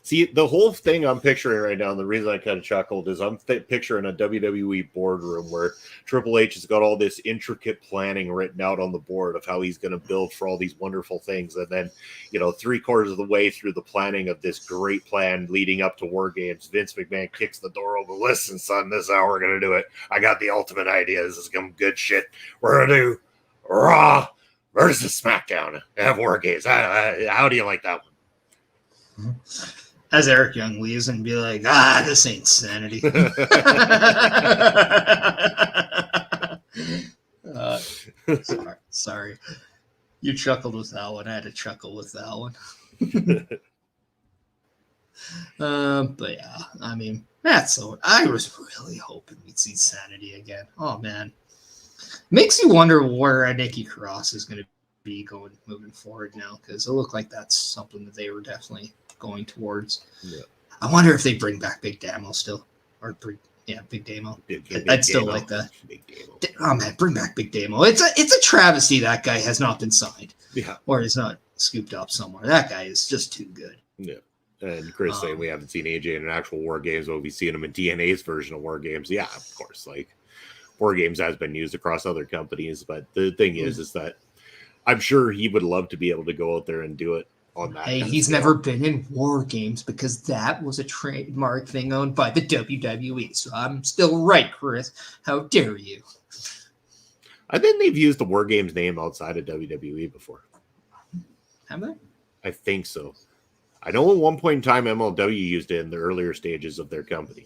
See, the whole thing I'm picturing right now, and the reason I kind of chuckled is I'm picturing a WWE boardroom where Triple H has got all this intricate planning written out on the board of how he's going to build for all these wonderful things. And then, 3/4 of the way through the planning of this great plan leading up to War Games, Vince McMahon kicks the door open. Listen, son, this is how we're going to do it. I got the ultimate idea. This is some good shit. We're going to do Raw versus SmackDown and have War Games. How do you like that one? As Eric Young leaves and be like, this ain't sanity. Sorry. You chuckled with that one. I had to chuckle with that one. But yeah, I mean, I was really hoping we'd see sanity again. Oh, man. Makes you wonder where Nikki Cross is going to be moving forward now, because it looked like that's something that they were definitely going towards. Yeah. I wonder if they bring back Big Damo still, or Big Damo. I'd still like that. Big Damo. Oh man, bring back Big Damo. It's a travesty that guy has not been signed, or is not scooped up somewhere. That guy is just too good. Yeah. And Chris saying we haven't seen AJ in an actual War Games, but we've seen him in TNA's version of War Games. Yeah, of course. War Games has been used across other companies, but the thing is that I'm sure he would love to be able to go out there and do it. Hey, he's never been in War Games because that was a trademark thing owned by the WWE. So I'm still right, Chris. How dare you? I think they've used the War Games name outside of WWE before. Have they? I think so. I know at one point in time MLW used it in the earlier stages of their company.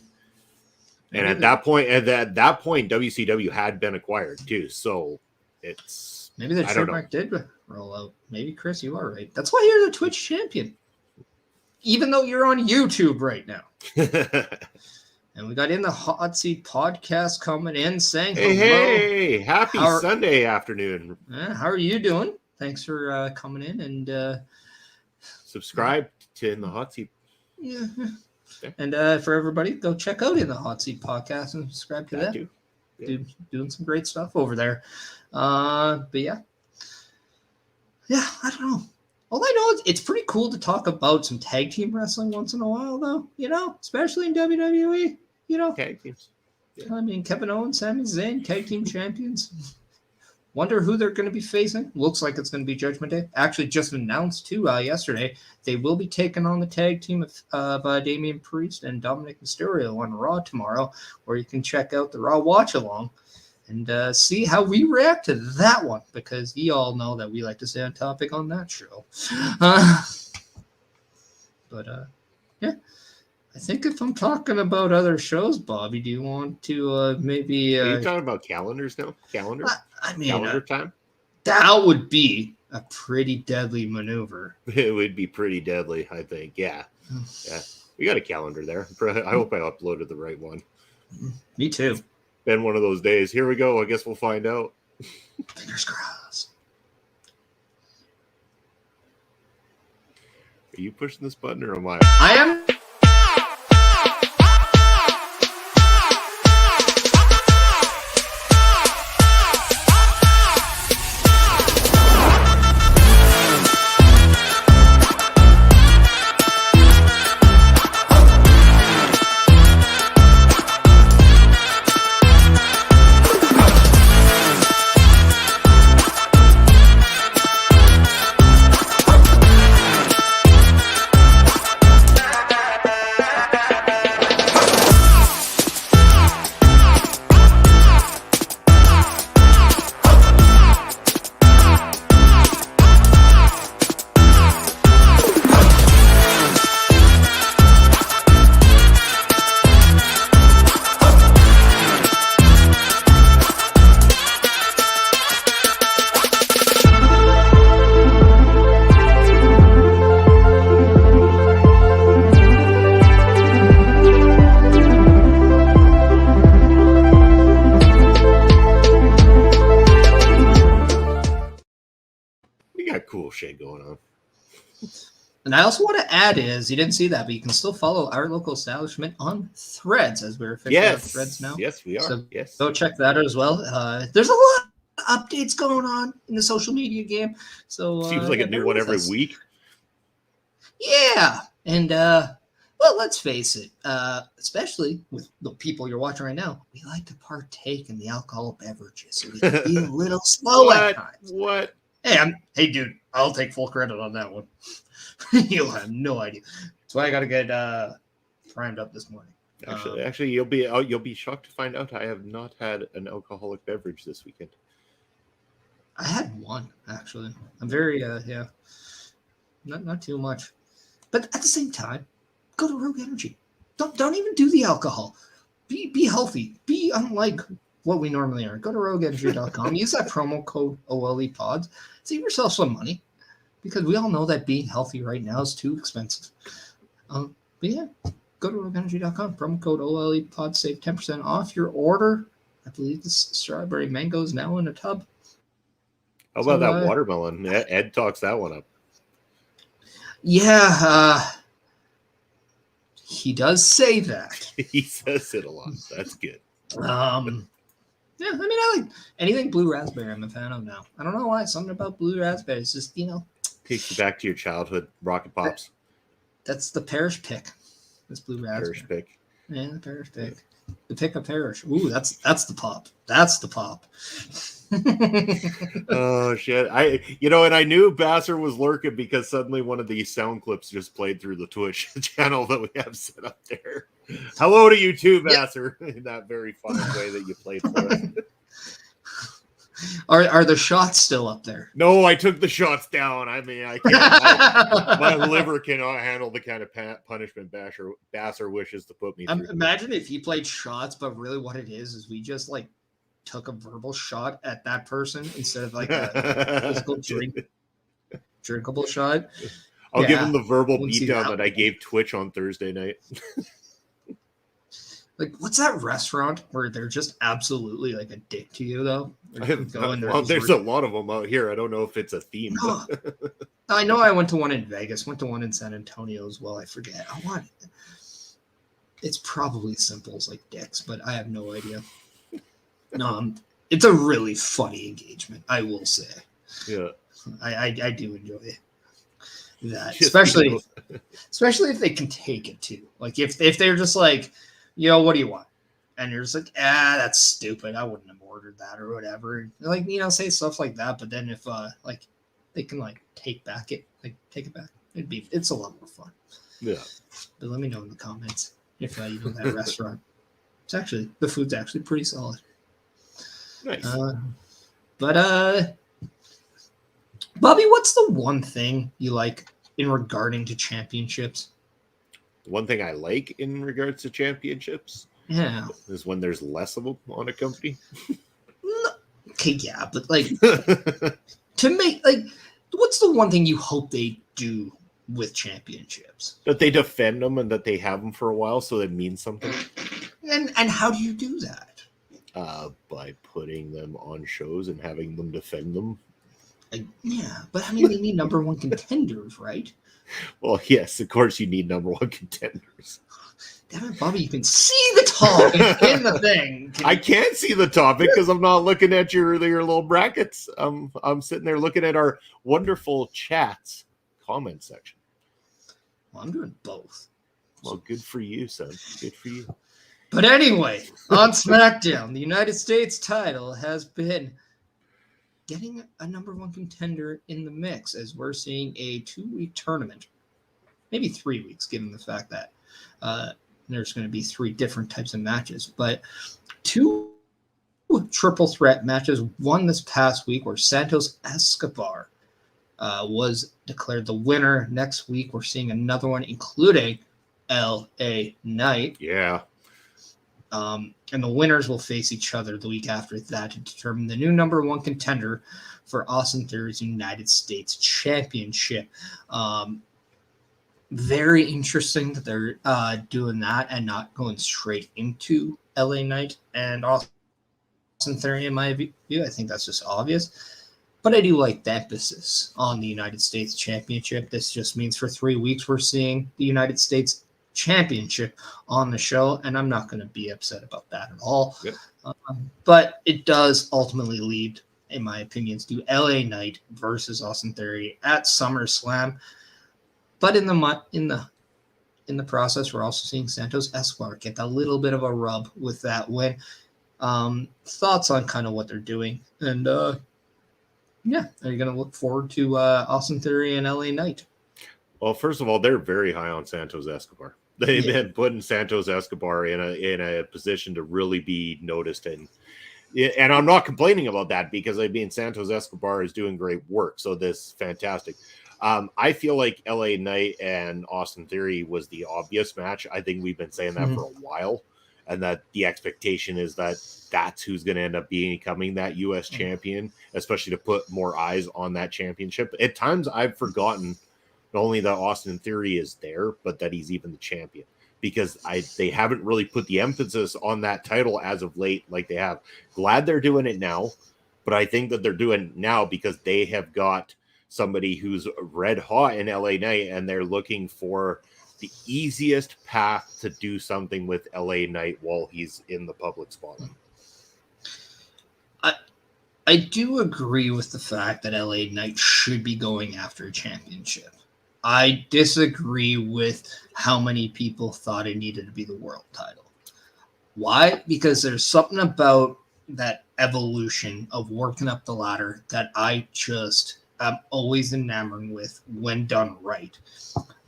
And at that point, WCW had been acquired too. So it's maybe the trademark did roll out. Maybe, Chris, you are right. That's why you're the Twitch champion. Even though you're on YouTube right now. And we got In the Hot Seat podcast coming in saying hello. Hey, happy Sunday afternoon. How are you doing? Thanks for coming in and subscribe to In the Hot Seat. Yeah. Okay. And for everybody, go check out In the Hot Seat podcast and subscribe to that. Yeah. Doing some great stuff over there. But yeah, I don't know. All I know is it's pretty cool to talk about some tag team wrestling once in a while, though. Especially in WWE. Tag teams. Yeah. I mean, Kevin Owens, Sami Zayn, tag team champions. Wonder who they're going to be facing. Looks like it's going to be Judgment Day. Actually, just announced too yesterday. They will be taking on the tag team of Damian Priest and Dominic Mysterio on Raw tomorrow, where you can check out the Raw watch along and see how we react to that one, because you all know that we like to stay on topic on that show. Yeah. I think if I'm talking about other shows, Bobby, do you want to maybe... Are you talking about calendars now? Calendar time? That would be a pretty deadly maneuver. It would be pretty deadly, I think. Yeah. We got a calendar there. I hope I uploaded the right one. Me too. It's been one of those days. Here we go. I guess we'll find out. Fingers crossed. Are you pushing this button or am I? I am. shit going on. And I also want to add is, you didn't see that, but you can still follow our local establishment on Threads, as we're officially on Threads now. Yes, we are. So yes. go check that out as well. There's a lot of updates going on in the social media game. So seems like a new one every week. Yeah. And well, let's face it, especially with the people you're watching right now, we like to partake in the alcohol beverages, so we can be a little slow at times. What? Hey, dude, I'll take full credit on that one. You'll have no idea. That's why I got to get primed up this morning. Actually, you'll be shocked to find out I have not had an alcoholic beverage this weekend. I had one, actually. I'm very not too much, but at the same time, go to Rogue Energy. Don't even do the alcohol. Be healthy. Be unlike what we normally are. Go to rogueenergy.com. Use that promo code OLEPODS. Save yourself some money, because we all know that being healthy right now is too expensive. But yeah, go to rogueenergy.com. Promo code OLEPODS. Save 10% off your order. I believe this strawberry mango is now in a tub. How about that watermelon? Ed talks that one up. Yeah, he does say that. He says it a lot. That's good. Yeah, I mean, I like anything blue raspberry. I'm a fan of now. I don't know why. Something about blue raspberry. It's just, takes you back to your childhood. Rocket Pops. That's the parish pick. This blue raspberry. Parish pick. Yeah, the parish pick. The pick of parish. Ooh, that's the pop. That's the pop. Oh shit! And I knew Basser was lurking because suddenly one of these sound clips just played through the Twitch channel that we have set up there. Hello to you too, Basser, in that very funny way that you played for us. Are the shots still up there? No, I took the shots down. I mean, I can't. My liver cannot handle the kind of punishment Basser wishes to put me through. Imagine if he played shots, but really what it is we just took a verbal shot at that person instead of a physical drinkable shot. I'll give him the verbal beatdown that I gave Twitch on Thursday night. What's that restaurant where they're just absolutely a dick to you, though? There's a lot of them out here. I don't know if it's a theme. No. I know I went to one in Vegas, went to one in San Antonio as well. I forget. It's probably simple as dicks, but I have no idea. It's a really funny engagement, I will say. Yeah. I do enjoy that. Especially if they can take it too. If they're just yo, what do you want? And you're just that's stupid. I wouldn't have ordered that or whatever. Say stuff like that. But then if they can take it back, it's a lot more fun. Yeah. But let me know in the comments if that restaurant. The food's actually pretty solid. Nice. But Bobby, what's the one thing you like in regarding to championships? One thing I like in regards to championships, is when there's less of them on a company. Okay, yeah, but to make what's the one thing you hope they do with championships? That they defend them and that they have them for a while, so it means something. And how do you do that? By putting them on shows and having them defend them. Yeah, but I mean, they need number one contenders, right? Well, yes, of course you need number one contenders. Damn it, Bobby, you can see the topic in the thing. I can't see the topic because I'm not looking at your little brackets. I'm sitting there looking at our wonderful chats comment section. Well, I'm doing both. Well, good for you, son. Good for you. But anyway, on SmackDown, the United States title has been getting a number one contender in the mix as we're seeing a 2-week tournament. Maybe 3 weeks, given the fact that there's going to be 3 different types of matches. But 2 triple threat matches, one this past week where Santos Escobar was declared the winner. Next week, we're seeing another one, including LA Knight. Yeah. And the winners will face each other the week after that to determine the new number one contender for Austin Theory's United States Championship. Very interesting that they're doing that and not going straight into LA Knight and Austin Theory, in my view. I think that's just obvious. But I do like the emphasis on the United States Championship. This just means for 3 weeks we're seeing the United States Championship on the show, and I'm not going to be upset about that at all. Yep. But it does ultimately lead, in my opinion, to LA Knight versus Austin Theory at SummerSlam. But in the process, we're also seeing Santos Escobar get a little bit of a rub with that win. Thoughts on kind of what they're doing, and are you going to look forward to Austin Theory and LA Knight? Well, first of all, they're very high on Santos Escobar. They've been putting Santos Escobar in a position to really be noticed, and I'm not complaining about that because Santos Escobar is doing great work. So this is fantastic. I feel like LA Knight and Austin Theory was the obvious match. I think we've been saying that for a while, and that the expectation is that that's who's going to end up becoming that U.S. champion, especially to put more eyes on that championship. At times, I've forgotten not only that Austin Theory is there, but that he's even the champion, because they haven't really put the emphasis on that title as of late like they have. Glad they're doing it now, but I think that they're doing it now because they have got somebody who's red hot in LA Knight, and they're looking for the easiest path to do something with LA Knight while he's in the public spotlight. I do agree with the fact that LA Knight should be going after a championship. I disagree with how many people thought it needed to be the world title. Why? Because there's something about that evolution of working up the ladder that I just am always enamored with when done right.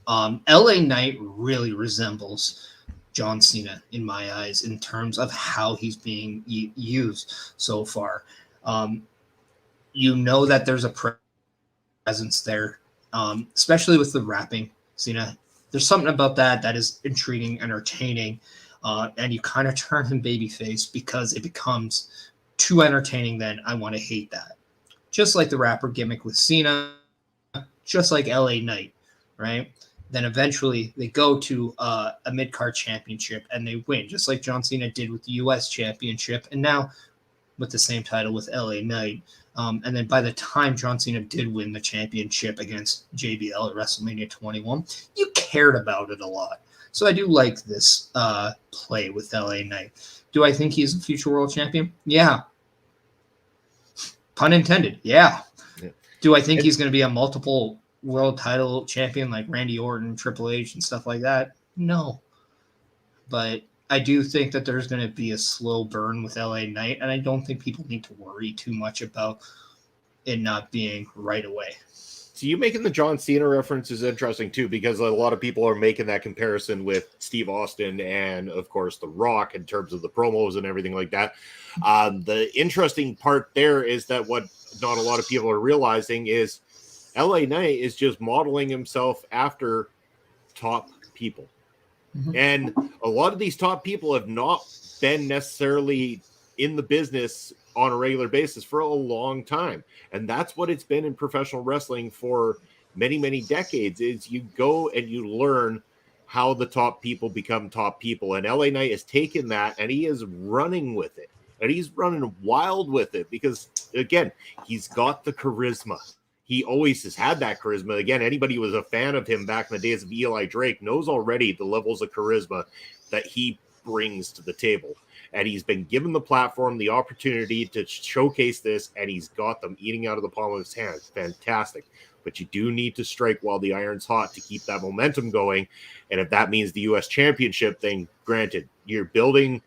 LA Knight really resembles John Cena in my eyes in terms of how he's being used so far. You know that there's a presence there, especially with the rapping. Cena, there's something about that is intriguing, entertaining, and you kind of turn him babyface because it becomes too entertaining. Then I want to hate that. Just like the rapper gimmick with Cena, just like LA Knight, right? Then eventually they go to a mid-card championship and they win, just like John Cena did with the U.S. championship, and now with the same title with LA Knight. And then by the time John Cena did win the championship against JBL at WrestleMania 21, you cared about it a lot. So I do like this play with LA Knight. Do I think he's a future world champion? Yeah. Pun intended. Yeah. Do I think he's going to be a multiple world title champion like Randy Orton, Triple H, and stuff like that? No. But I do think that there's going to be a slow burn with LA Knight, and I don't think people need to worry too much about it not being right away. So you making the John Cena reference is interesting too, because a lot of people are making that comparison with Steve Austin and, of course, The Rock in terms of the promos and everything like that. The interesting part there is that what not a lot of people are realizing is LA Knight is just modeling himself after top people. Mm-hmm. And a lot of these top people have not been necessarily in the business on a regular basis for a long time. And that's what it's been in professional wrestling for many, many decades, is you go and you learn how the top people become top people. And LA Knight has taken that and he is running with it. And he's running wild with it because, again, he's got the charisma. He always has had that charisma. Again, anybody who was a fan of him back in the days of Eli Drake knows already the levels of charisma that he brings to the table. And he's been given the platform, the opportunity to showcase this, and he's got them eating out of the palm of his hand. Fantastic. But you do need to strike while the iron's hot to keep that momentum going. And if that means the U.S. Championship, then granted, you're building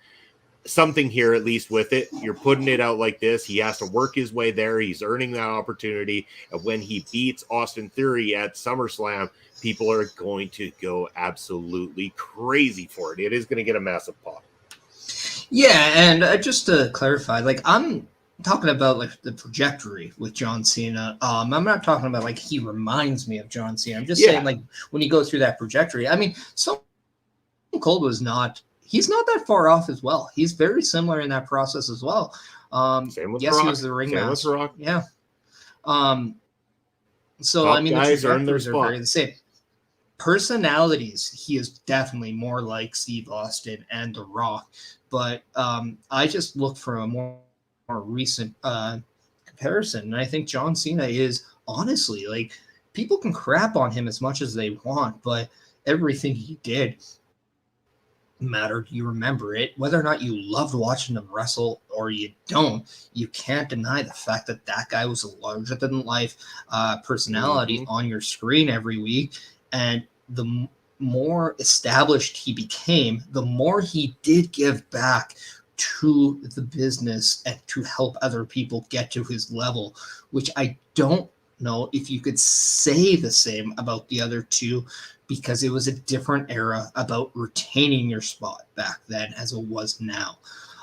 something here, at least with it. You're putting it out like this. He has to work his way there. He's earning that opportunity. And when he beats Austin Theory at SummerSlam, people are going to go absolutely crazy for it. It is going to get a massive pop. Yeah, and just to clarify, like, I'm talking about like the trajectory with John Cena. I'm not talking about like he reminds me of John Cena. I'm just saying, like, when you go through that trajectory, I mean, Stone Cold was not. He's not that far off as well. He's very similar in that process as well. Same with yes, Rock. he was the ringmaster. Yeah. So top I mean, the trajectories are very the same. Personalities, he is definitely more like Steve Austin and The Rock. But I just look for a more recent comparison. And I think John Cena is, honestly, like, people can crap on him as much as they want, but everything he did mattered. You remember it. Whether or not you loved watching him wrestle or you don't, you can't deny the fact that that guy was a larger than life personality on your screen every week. And the more established he became, the more he did give back to the business and to help other people get to his level, which I don't know if you could say the same about the other two, because it was a different era about retaining your spot back then as it was now.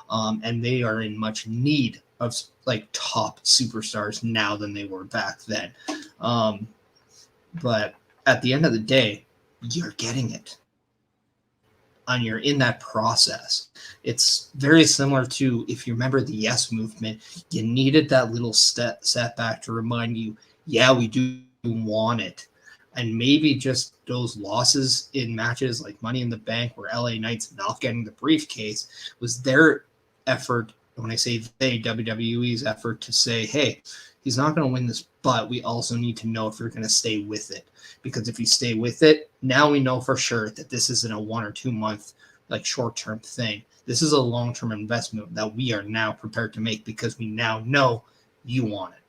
And they are in much need of like top superstars now than they were back then. But at the end of the day, you're getting it. And you're in that process. It's very similar to, if you remember the Yes movement, you needed that little setback to remind you, yeah, we do want it. And maybe just those losses in matches like Money in the Bank, where LA Knight's not getting the briefcase, was their effort. When I say they, WWE's effort to say, hey, he's not going to win this, but we also need to know if you're going to stay with it. Because if you stay with it, now we know for sure that this isn't a 1 or 2 month, like, short-term thing. This is a long-term investment that we are now prepared to make because we now know you want it.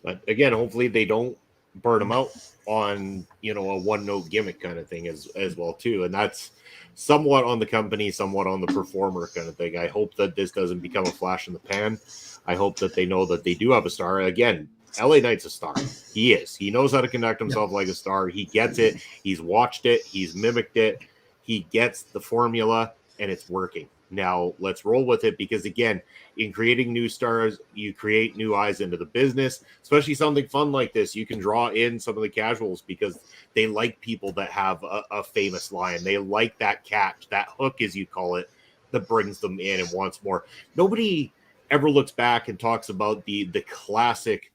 But again, hopefully they don't burn him out on, a one-note gimmick kind of thing as well too. And that's somewhat on the company, somewhat on the performer kind of thing. I hope that this doesn't become a flash in the pan. I hope that they know that they do have a star. Again, LA Knight's a star. He is. He knows how to conduct himself like a star. He gets it. He's watched it. He's mimicked it. He gets the formula, and it's working. Now, let's roll with it, because, again, in creating new stars, you create new eyes into the business, especially something fun like this. You can draw in some of the casuals because they like people that have a famous line. They like that catch, that hook, as you call it, that brings them in and wants more. Nobody ever looks back and talks about the classic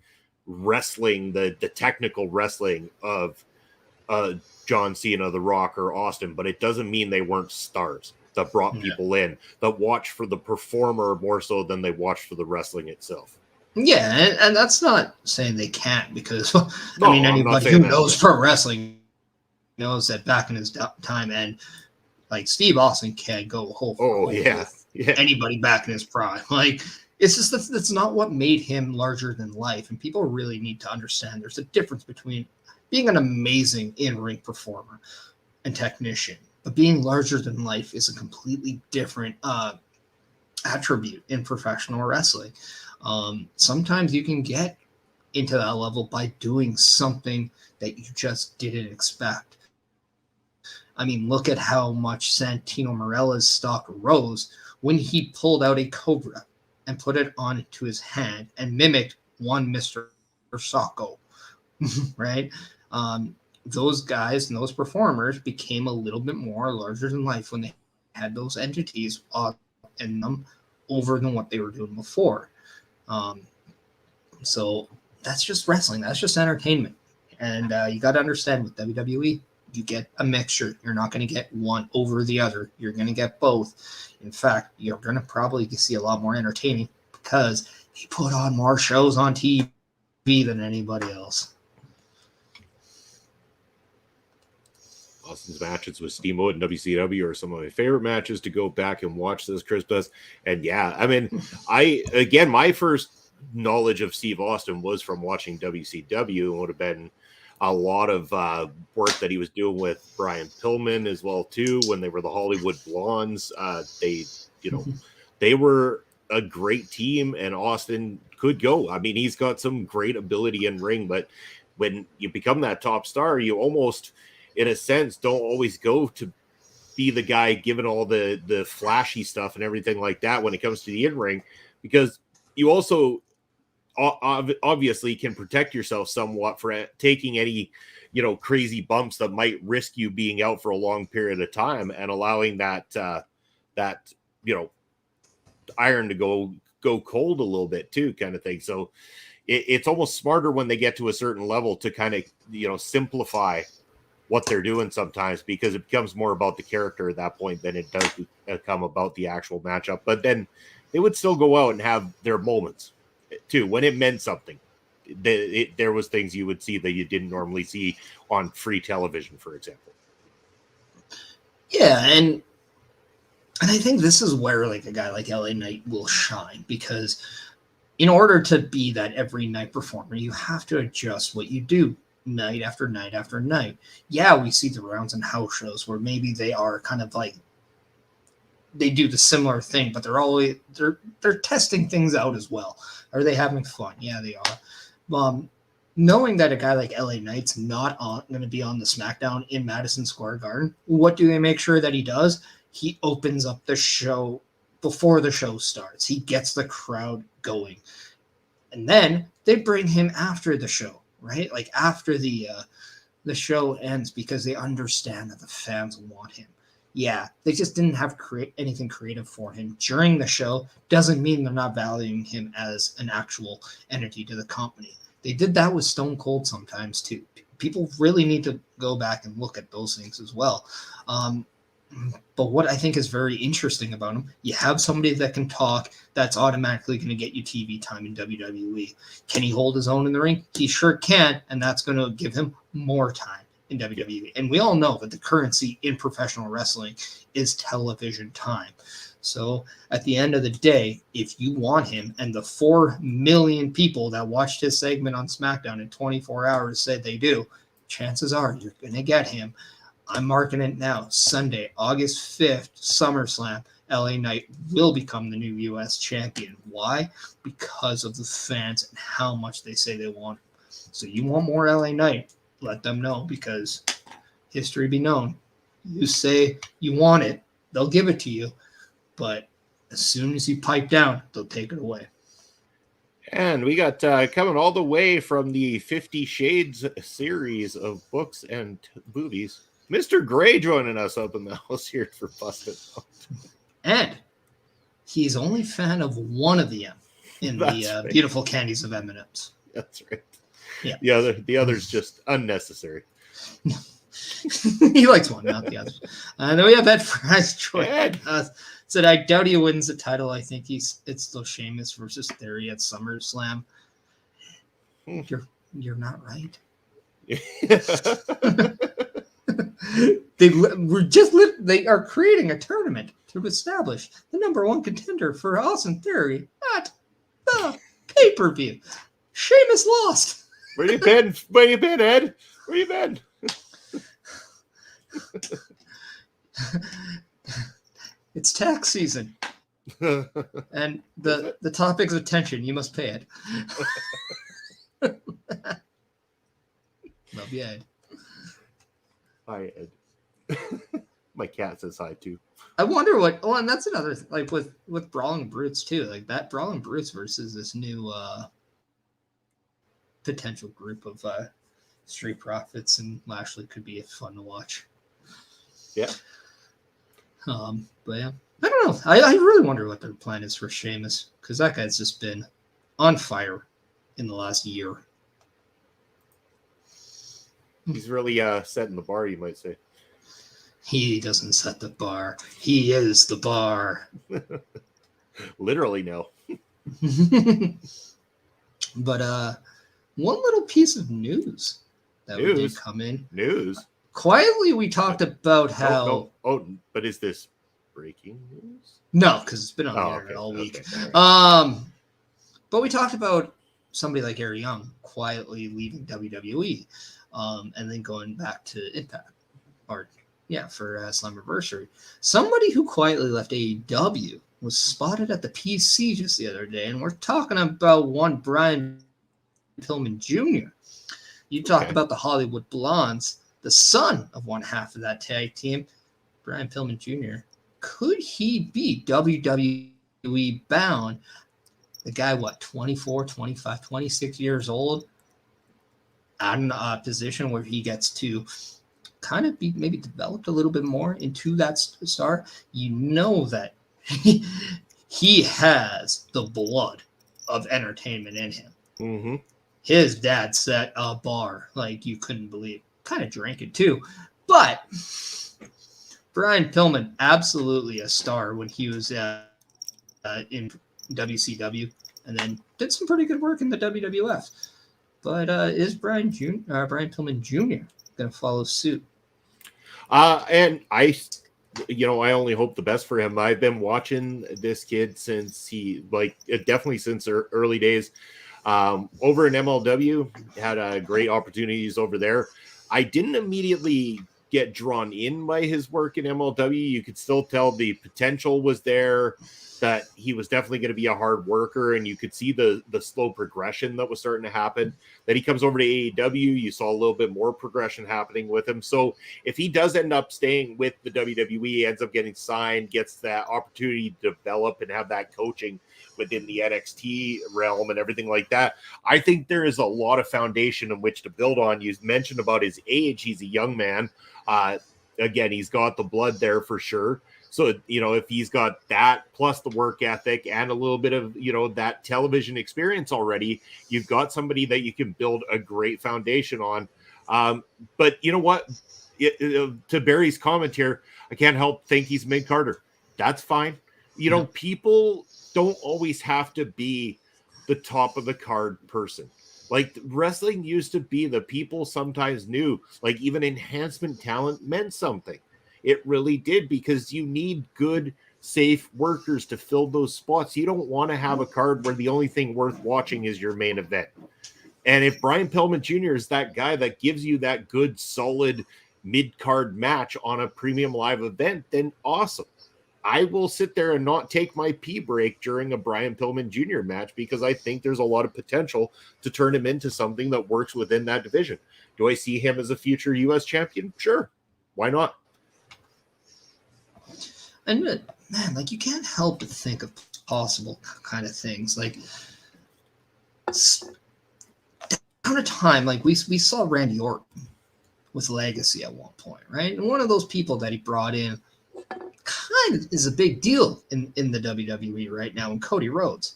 wrestling, the technical wrestling of John Cena, The Rock, or Austin, but it doesn't mean they weren't stars that brought people in, that watch for the performer more so than they watch for the wrestling itself. Yeah, and that's not saying they can't, because anybody who knows pro wrestling knows that back in his time, and like Steve Austin can go with anybody back in his prime. Like, it's just that's not what made him larger than life, and people really need to understand there's a difference between being an amazing in-ring performer and technician. But being larger than life is a completely different attribute in professional wrestling. Sometimes you can get into that level by doing something that you just didn't expect. I mean, look at how much Santino Marella's stock rose when he pulled out a cobra and put it onto his hand and mimicked one Mr. Socko, right? Those guys and those performers became a little bit more larger than life when they had those entities in them over than what they were doing before. So that's just wrestling. That's just entertainment. And you got to understand, with WWE, you get a mixture. You're not going to get one over the other. You're going to get both. In fact, you're going to probably see a lot more entertaining because they put on more shows on TV than anybody else. Austin's matches with Steamboat and WCW are some of my favorite matches to go back and watch, this Chris does. And yeah, I mean, my first knowledge of Steve Austin was from watching WCW, and would have been a lot of work that he was doing with Brian Pillman as well too, when they were the Hollywood Blondes. They were a great team, and Austin could go. I mean, he's got some great ability in ring, but when you become that top star, you almost, in a sense, don't always go to be the guy given all the flashy stuff and everything like that when it comes to the in-ring, because you also obviously can protect yourself somewhat for taking any, crazy bumps that might risk you being out for a long period of time, and allowing that iron to go cold a little bit too, kind of thing. So it's almost smarter when they get to a certain level to kind of, simplify what they're doing sometimes, because it becomes more about the character at that point than it does become about the actual matchup. But then they would still go out and have their moments too when it meant something. There was things you would see that you didn't normally see on free television, for example. Yeah, and I think this is where like a guy like LA Knight will shine, because in order to be that every night performer, you have to adjust what you do night after night after night. Yeah, we see the rounds and house shows where maybe they are kind of like they do the similar thing, but they're testing things out as well. Are they having fun? Yeah, they are. Knowing that a guy like LA Knight's not going to be on the SmackDown in Madison Square Garden, what do they make sure that he does? He opens up the show before the show starts. He gets the crowd going. And then they bring him after the show, right? Like after the show ends, because they understand that the fans want him. Yeah, they just didn't have anything creative for him during the show. Doesn't mean they're not valuing him as an actual entity to the company. They did that with Stone Cold sometimes too. People really need to go back and look at those things as well. But what I think is very interesting about him, you have somebody that can talk, that's automatically going to get you TV time in WWE. Can he hold his own in the ring? He sure can, and that's going to give him more time in WWE. And we all know that the currency in professional wrestling is television time. So at the end of the day, if you want him, and the 4 million people that watched his segment on SmackDown in 24 hours said they do, chances are you're going to get him. I'm marking it now. Sunday, August 5th, SummerSlam, LA Knight will become the new U.S. champion. Why? Because of the fans and how much they say they want him. So you want more LA Knight, let them know, because history be known. You say you want it, they'll give it to you. But as soon as you pipe down, they'll take it away. And we got coming all the way from the 50 Shades series of books and movies, Mr. Gray joining us up in the house here for Busted. And he's only fan of one of the M in the right. Beautiful Candies of M&M's. That's right. Yeah. The other's just unnecessary. He likes one, not the other. And then we have Ed Fries joining us. Said, I doubt he wins the title. I think it's still Sheamus versus Theory at SummerSlam. You're not right. They are creating a tournament to establish the number one contender for Austin Theory at the pay-per-view. Sheamus lost. Where you been, Ed? Where you been? It's tax season, and the topics of attention, you must pay it. Love you, Ed. Hi, Ed. My cat says hi too. I wonder what. Oh, and that's another thing, like with Brawling Brutes too. Like that Brawling Brutes versus this new potential group of Street Profits and Lashley could be fun to watch. Yeah. But yeah, I don't know. I really wonder what their plan is for Sheamus, because that guy's just been on fire in the last year. He's really setting the bar, you might say. He doesn't set the bar. He is the bar. Literally, no. But one little piece of news that did come in. News? Quietly, we talked about how... But is this breaking news? No, because it's been on the internet all week. Okay. But we talked about somebody like Eric Young quietly leaving WWE and then going back to Impact. For Slammiversary. Somebody who quietly left AEW was spotted at the PC just the other day, and we're talking about one Brian Pillman Jr. You talked about the Hollywood Blondes. The son of one half of that tag team, Brian Pillman Jr., could he be WWE bound? The guy, 24, 25, 26 years old, at a position where he gets to kind of be maybe developed a little bit more into that star. You know that he has the blood of entertainment in him. Mm-hmm. His dad set a bar like you couldn't believe. kind of drank it too. But Brian Pillman, absolutely a star when he was in WCW, and then did some pretty good work in the WWF. But is Brian Pillman Jr. going to follow suit? And I only hope the best for him. I've been watching this kid since definitely since early days. Over in MLW, had great opportunities over there. I didn't immediately get drawn in by his work in MLW. You could still tell the potential was there, that he was definitely going to be a hard worker, and you could see the slow progression that was starting to happen. That he comes over to AEW, you saw a little bit more progression happening with him. So if he does end up staying with the WWE, ends up getting signed, gets that opportunity to develop and have that coaching within the NXT realm and everything like that, I think there is a lot of foundation in which to build on. You mentioned about his age. He's a young man. Again, he's got the blood there for sure. So, if he's got that plus the work ethic and a little bit of, that television experience already, you've got somebody that you can build a great foundation on. But you know what? To Barry's comment here, I can't help think he's mid-carder. That's fine. People don't always have to be the top of the card person. Like, wrestling used to be, the people sometimes knew, like, even enhancement talent meant something. It really did, because you need good, safe workers to fill those spots. You don't want to have a card where the only thing worth watching is your main event. And if Brian Pillman Jr. is that guy that gives you that good, solid mid-card match on a premium live event, then awesome. I will sit there and not take my pee break during a Brian Pillman Jr. match, because I think there's a lot of potential to turn him into something that works within that division. Do I see him as a future U.S. champion? Sure. Why not? And man, like, you can't help but think of possible kind of things. Like, down a time, like we saw Randy Orton with Legacy at one point, right? And one of those people that he brought in kind of is a big deal in the WWE right now, and Cody Rhodes.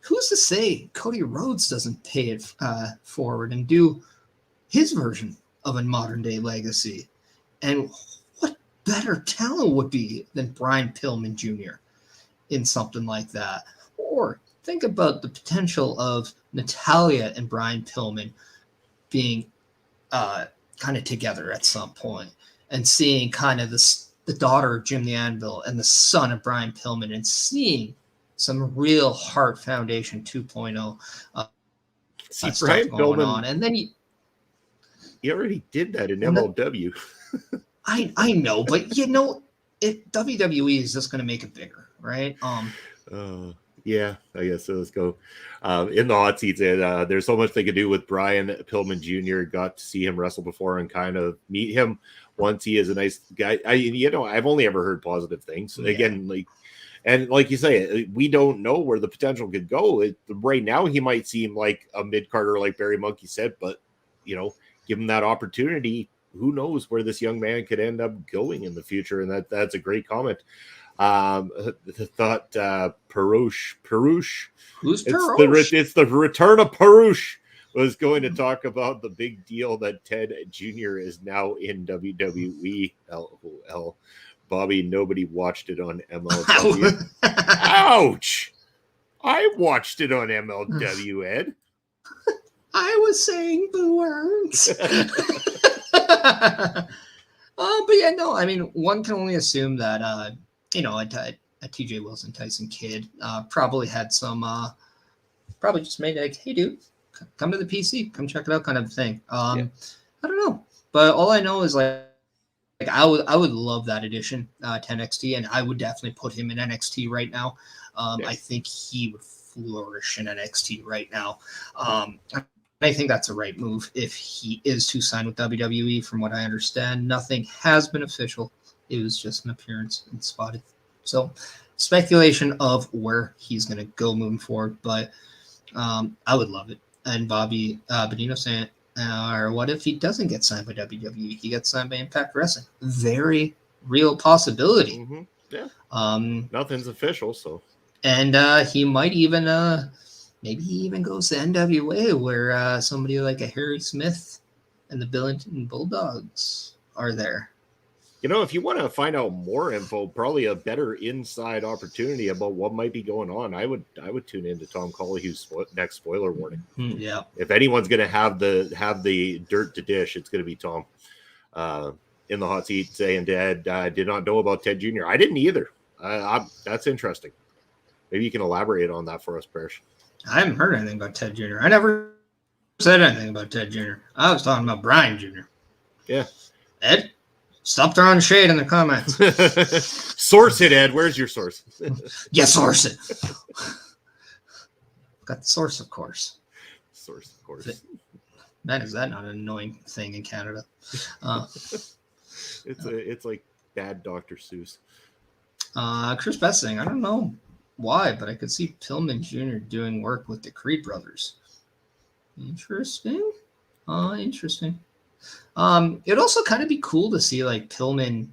Who's to say Cody Rhodes doesn't pay it forward and do his version of a modern day Legacy? And what better talent would be than Brian Pillman Jr. in something like that? Or think about the potential of Natalya and Brian Pillman being kind of together at some point, and seeing kind of the daughter of Jim the Anvil and the son of Brian Pillman, and seeing some real Hart Foundation 2.0 See, stuff Brian going Pillman, on. And then he already did that in MLW. I know, but WWE is just going to make it bigger, right? Yeah, I guess so. Let's go in the hot seats. There's so much they could do with Brian Pillman Jr. Got to see him wrestle before and kind of meet him once. He is a nice guy. I've only ever heard positive things. Yeah. Again, like you say, we don't know where the potential could go. Right now, he might seem like a mid-carder, like Barry Monkey said, but give him that opportunity. Who knows where this young man could end up going in the future? And that's a great comment. Thought Perush. Who's Perush? It's the return of Perush. Was going to talk about the big deal that Ted Jr. is now in WWE. LOL. Bobby, nobody watched it on MLW. Ouch! I watched it on MLW, Ed. I was saying the words. But yeah, no, I mean, one can only assume that, a TJ Wilson Tyson kid probably had some, probably just made like, hey, dude, come to the PC, come check it out kind of thing. I don't know. But all I know is like I would love that addition to NXT, and I would definitely put him in NXT right now. I think he would flourish in NXT right now. I think that's a right move if he is to sign with WWE. From what I understand, nothing has been official. It was just an appearance and spotted. So speculation of where he's going to go moving forward. But I would love it. And Bobby Bonino saying, or what if he doesn't get signed by WWE? He gets signed by Impact Wrestling. Very real possibility. Mm-hmm. Yeah. Nothing's official, so. And he might even, maybe he even goes to NWA, where somebody like a Harry Smith and the Billington Bulldogs are there. If you want to find out more info, probably a better inside opportunity about what might be going on, I would tune into Tom Colley's next spoiler warning. Yeah. If anyone's going to have the dirt to dish, it's going to be Tom. In the hot seat saying Dad did not know about Ted Jr. I didn't either. That's interesting. Maybe you can elaborate on that for us, Parrish. I haven't heard anything about Ted Jr. I never said anything about Ted Jr. I was talking about Brian Jr. Yeah. Ed, stop throwing shade in the comments. Source it, Ed. Where's your source? Yeah, source it. Got the source, of course. Source, of course. Man, is that not an annoying thing in Canada? It's like bad Dr. Seuss. Chris Best saying, I don't know why, but I could see Pillman Jr. doing work with the Creed brothers. Interesting. Interesting. It'd also kind of be cool to see like Pillman,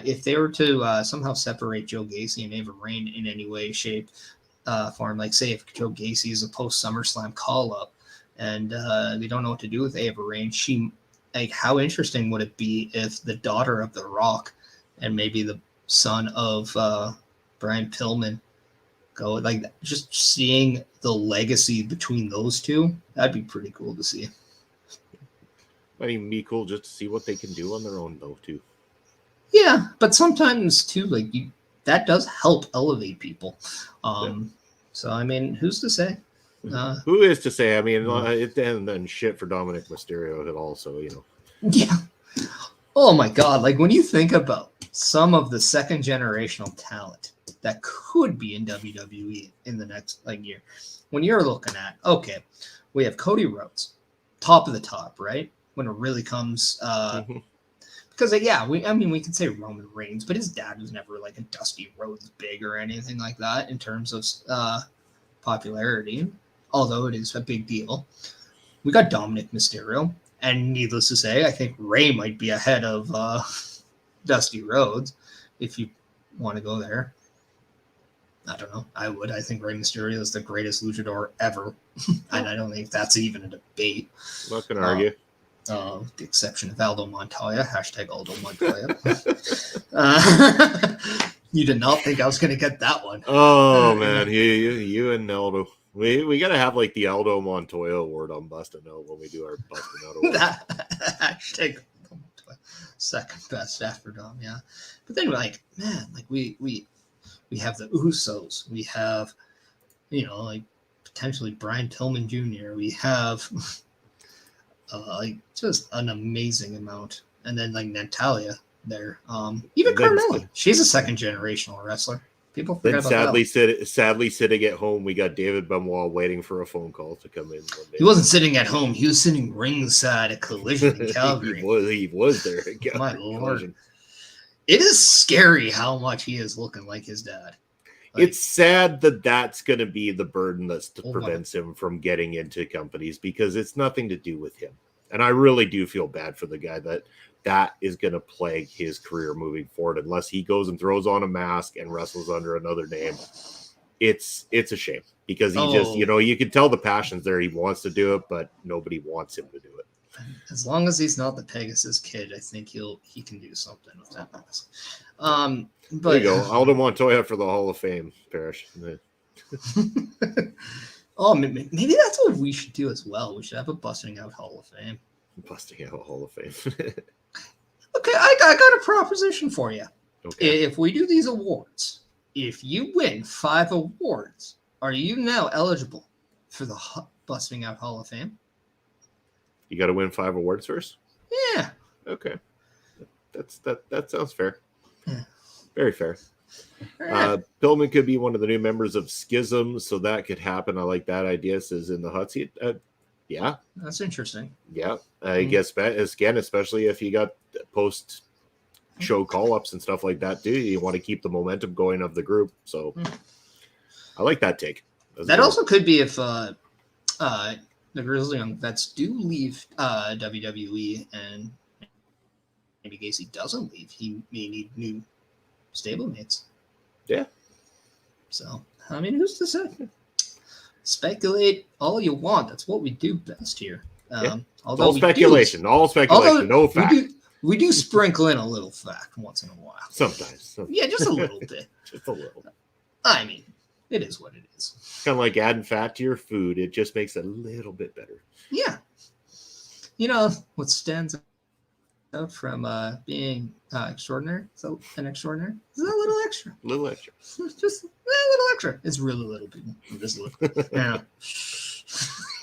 if they were to somehow separate Joe Gacy and Ava Raine in any way, shape, form. Like say if Joe Gacy is a post SummerSlam call up, and they don't know what to do with Ava Raine, how interesting would it be if the daughter of The Rock and maybe the son of Brian Pillman go, like, just seeing the legacy between those two, that'd be pretty cool to see. Might even be cool just to see what they can do on their own, though, too. Yeah, but sometimes, too, like, that does help elevate people. So, I mean, who's to say? Who is to say? I mean, it then shit for Dominic Mysterio at all, so, Yeah. Oh, my God. Like, when you think about some of the second generational talent that could be in WWE in the next year, when you're looking at, okay, we have Cody Rhodes, top of the top, right? When it really comes, because we could say Roman Reigns, but his dad was never like a Dusty Rhodes big or anything like that in terms of popularity, although it is a big deal. We got Dominic Mysterio, and needless to say, I think Ray might be ahead of Dusty Rhodes if you want to go there. I don't know. I would. I think Rey Mysterio is the greatest luchador ever, and I don't think that's even a debate. I'm not going to argue. With the exception of Aldo Montoya, # Aldo Montoya. You did not think I was going to get that one. Oh, man. You and Aldo. We got to have like the Aldo Montoya award on Bustin' Out when we do our Bustin' Out award. # Aldo Montoya. Second best after Dom, yeah. But then we have the Usos. We have, potentially Brian Pillman Jr. We have just an amazing amount. And then Natalia there. Even Carmella. She's a second generational wrestler. People forget about that. Sadly, sitting at home, we got David Benoit waiting for a phone call to come in one day. He wasn't sitting at home. He was sitting ringside at Collision in Calgary. he was there at Calgary. My Lord. It is scary how much he is looking like his dad. It's sad that that's going to be the burden that prevents him from getting into companies, because it's nothing to do with him. And I really do feel bad for the guy that is going to plague his career moving forward unless he goes and throws on a mask and wrestles under another name. It's a shame because he just, you can tell the passion's there. He wants to do it, but nobody wants him to do it. As long as he's not the Pegasus Kid, I think he can do something with that mask. But there you go, Aldo Montoya for the Hall of Fame, Parrish. Oh, maybe that's what we should do as well. We should have a Busting Out Hall of Fame. Busting Out Hall of Fame. Okay, I got a proposition for you. Okay. If we do these awards, if you win 5 awards, are you now eligible for the Busting Out Hall of Fame? You got to win 5 awards first? Yeah. Okay. That sounds fair. Yeah. Very fair. Pillman could be one of the new members of Schism, so that could happen. I like that idea. Says in the hot seat. Yeah. That's interesting. Yeah. I guess, again, especially if you got post-show call-ups and stuff like that, too. You want to keep the momentum going of the group. So I like that take. That also could be if the Grizzly Young Vets do leave WWE and maybe Gacy doesn't leave. He may need new stablemates. Yeah. So, I mean, who's to say? Speculate all you want. That's what we do best here. Although all speculation. No fact. We do sprinkle in a little fact once in a while. Sometimes. Yeah, just a little bit. Just a little. I mean, it is what it is. Kind of like adding fat to your food. It just makes it a little bit better. Yeah. What stands out from being extraordinary? So an extraordinary is a little extra. A little extra. Just a little extra. It's really little, people. Just a little. Yeah.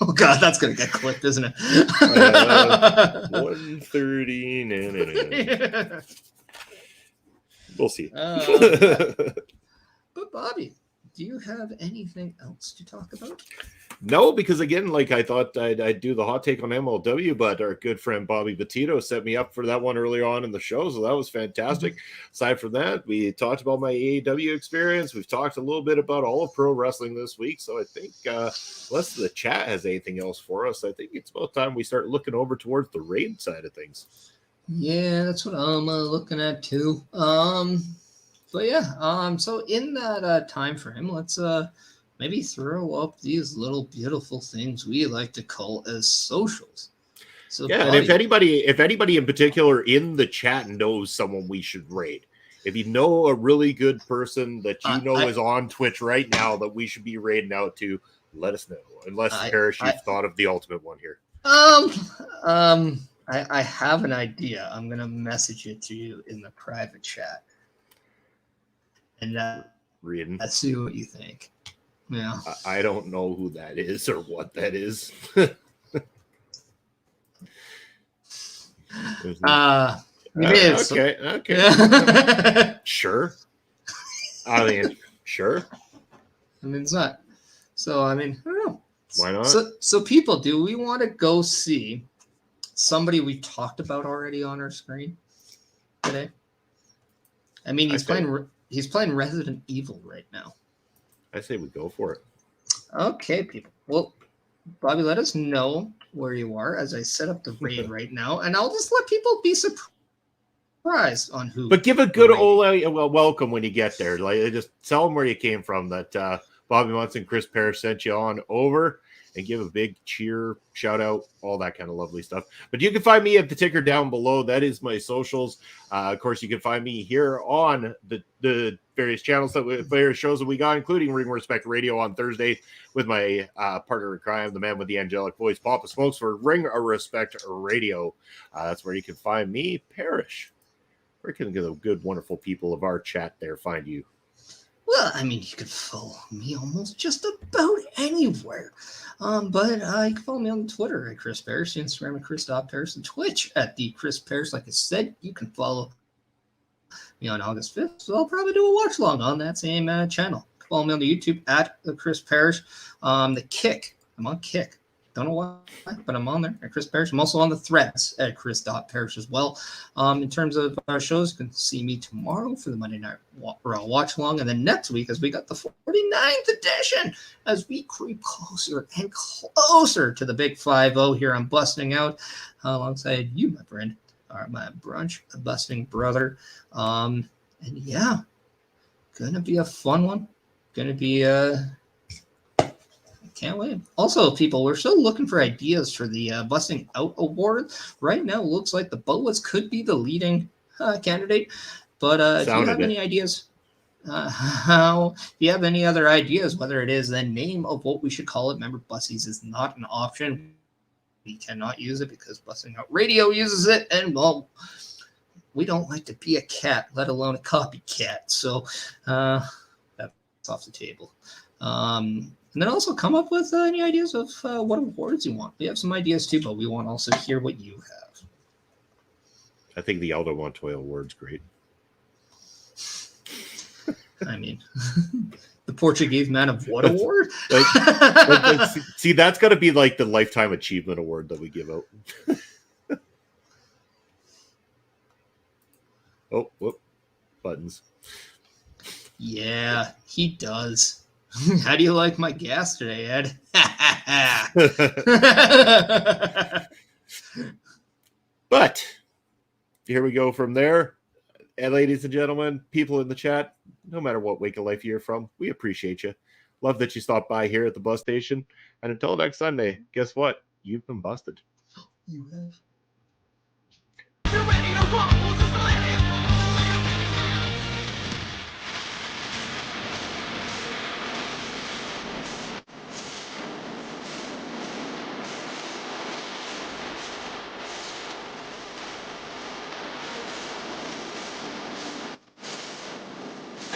Oh God, that's gonna get clipped, isn't it? 1:30. We'll see. But Bobby, do you have anything else to talk about? No, because again, like I thought I'd do the hot take on MLW, but our good friend Bobby Petito set me up for that one earlier on in the show, so that was fantastic. Aside from that, we talked about my AEW experience. We've talked a little bit about all of pro wrestling this week, so I think unless the chat has anything else for us, I think it's about time we start looking over towards the raid side of things. Yeah, that's what I'm looking at too. But yeah, so in that time frame, let's maybe throw up these little beautiful things we like to call as socials. So yeah, Bobby, and if anybody in particular in the chat knows someone we should raid, if you know a really good person that you know is on Twitch right now that we should be raiding out to, let us know. Unless Parrish, you've thought of the ultimate one here. I have an idea. I'm gonna message it to you in the private chat, and let's see what you think. Yeah, I don't know who that is or what that is. Okay. Sure. I mean, sure. I mean, it's not. So, I mean, I don't know. Why not? So people, do we want to go see somebody we talked about already on our screen today? I mean, he's playing Resident Evil right now. I say we go for it. Okay, people. Well, Bobby, let us know where you are as I set up the raid right now, and I'll just let people be surprised on who. But give a good welcome when you get there. Like, just tell them where you came from. That Bobby Munson, Chris Parrish sent you on over, and give a big cheer, shout out, all that kind of lovely stuff. But you can find me at the ticker down below. That is my socials. Of course, you can find me here on the various channels various shows that we got, including Ring Respect Radio on Thursday with my partner in crime, the man with the angelic voice, Papa Smokes, for Ring Respect Radio. That's where you can find me, Parrish. Where can the good, wonderful people of our chat there find you? Well, I mean, you could follow me almost just about anywhere. But you can follow me on Twitter at Chris Parrish, Instagram at Chris.Parrish, and Twitch at the Chris Parrish. Like I said, you can follow me on August 5th. So I'll probably do a watch along on that same channel. Follow me on the YouTube at the Chris Parrish. The Kick. I'm on Kick. Don't know why, but I'm on there at Chris Parrish. I'm also on the threads at Chris.Parrish as well. In terms of our shows, you can see me tomorrow for the Monday Night Raw watch along, and then next week as we got the 49th edition as we creep closer and closer to the big 5-0 here on Busting Out alongside you, my friend, my brunch busting brother. And yeah, gonna be a fun one. Gonna be can't wait. Also, people, we're still looking for ideas for the Busting Out Award. Right now, it looks like the Boas could be the leading candidate. But if you have any ideas, if you have any other ideas, whether it is the name of what we should call it, remember, Bussies is not an option. We cannot use it because Busting Out Radio uses it. And, well, we don't like to be a cat, let alone a copycat. So that's off the table. And then also come up with any ideas of what awards you want. We have some ideas too, but we want to also hear what you have. I think the Aldo Montoya award's great. I mean, the Portuguese Man of What award? See, that's got to be like the Lifetime Achievement Award that we give out. Oh, whoop. Buttons. Yeah, he does. How do you like my gas today, Ed? But here we go from there. And ladies and gentlemen, people in the chat, no matter what wake of life you're from, we appreciate you. Love that you stopped by here at the bus station. And until next Sunday, guess what? You've been busted. You have. You're ready to rumble, just let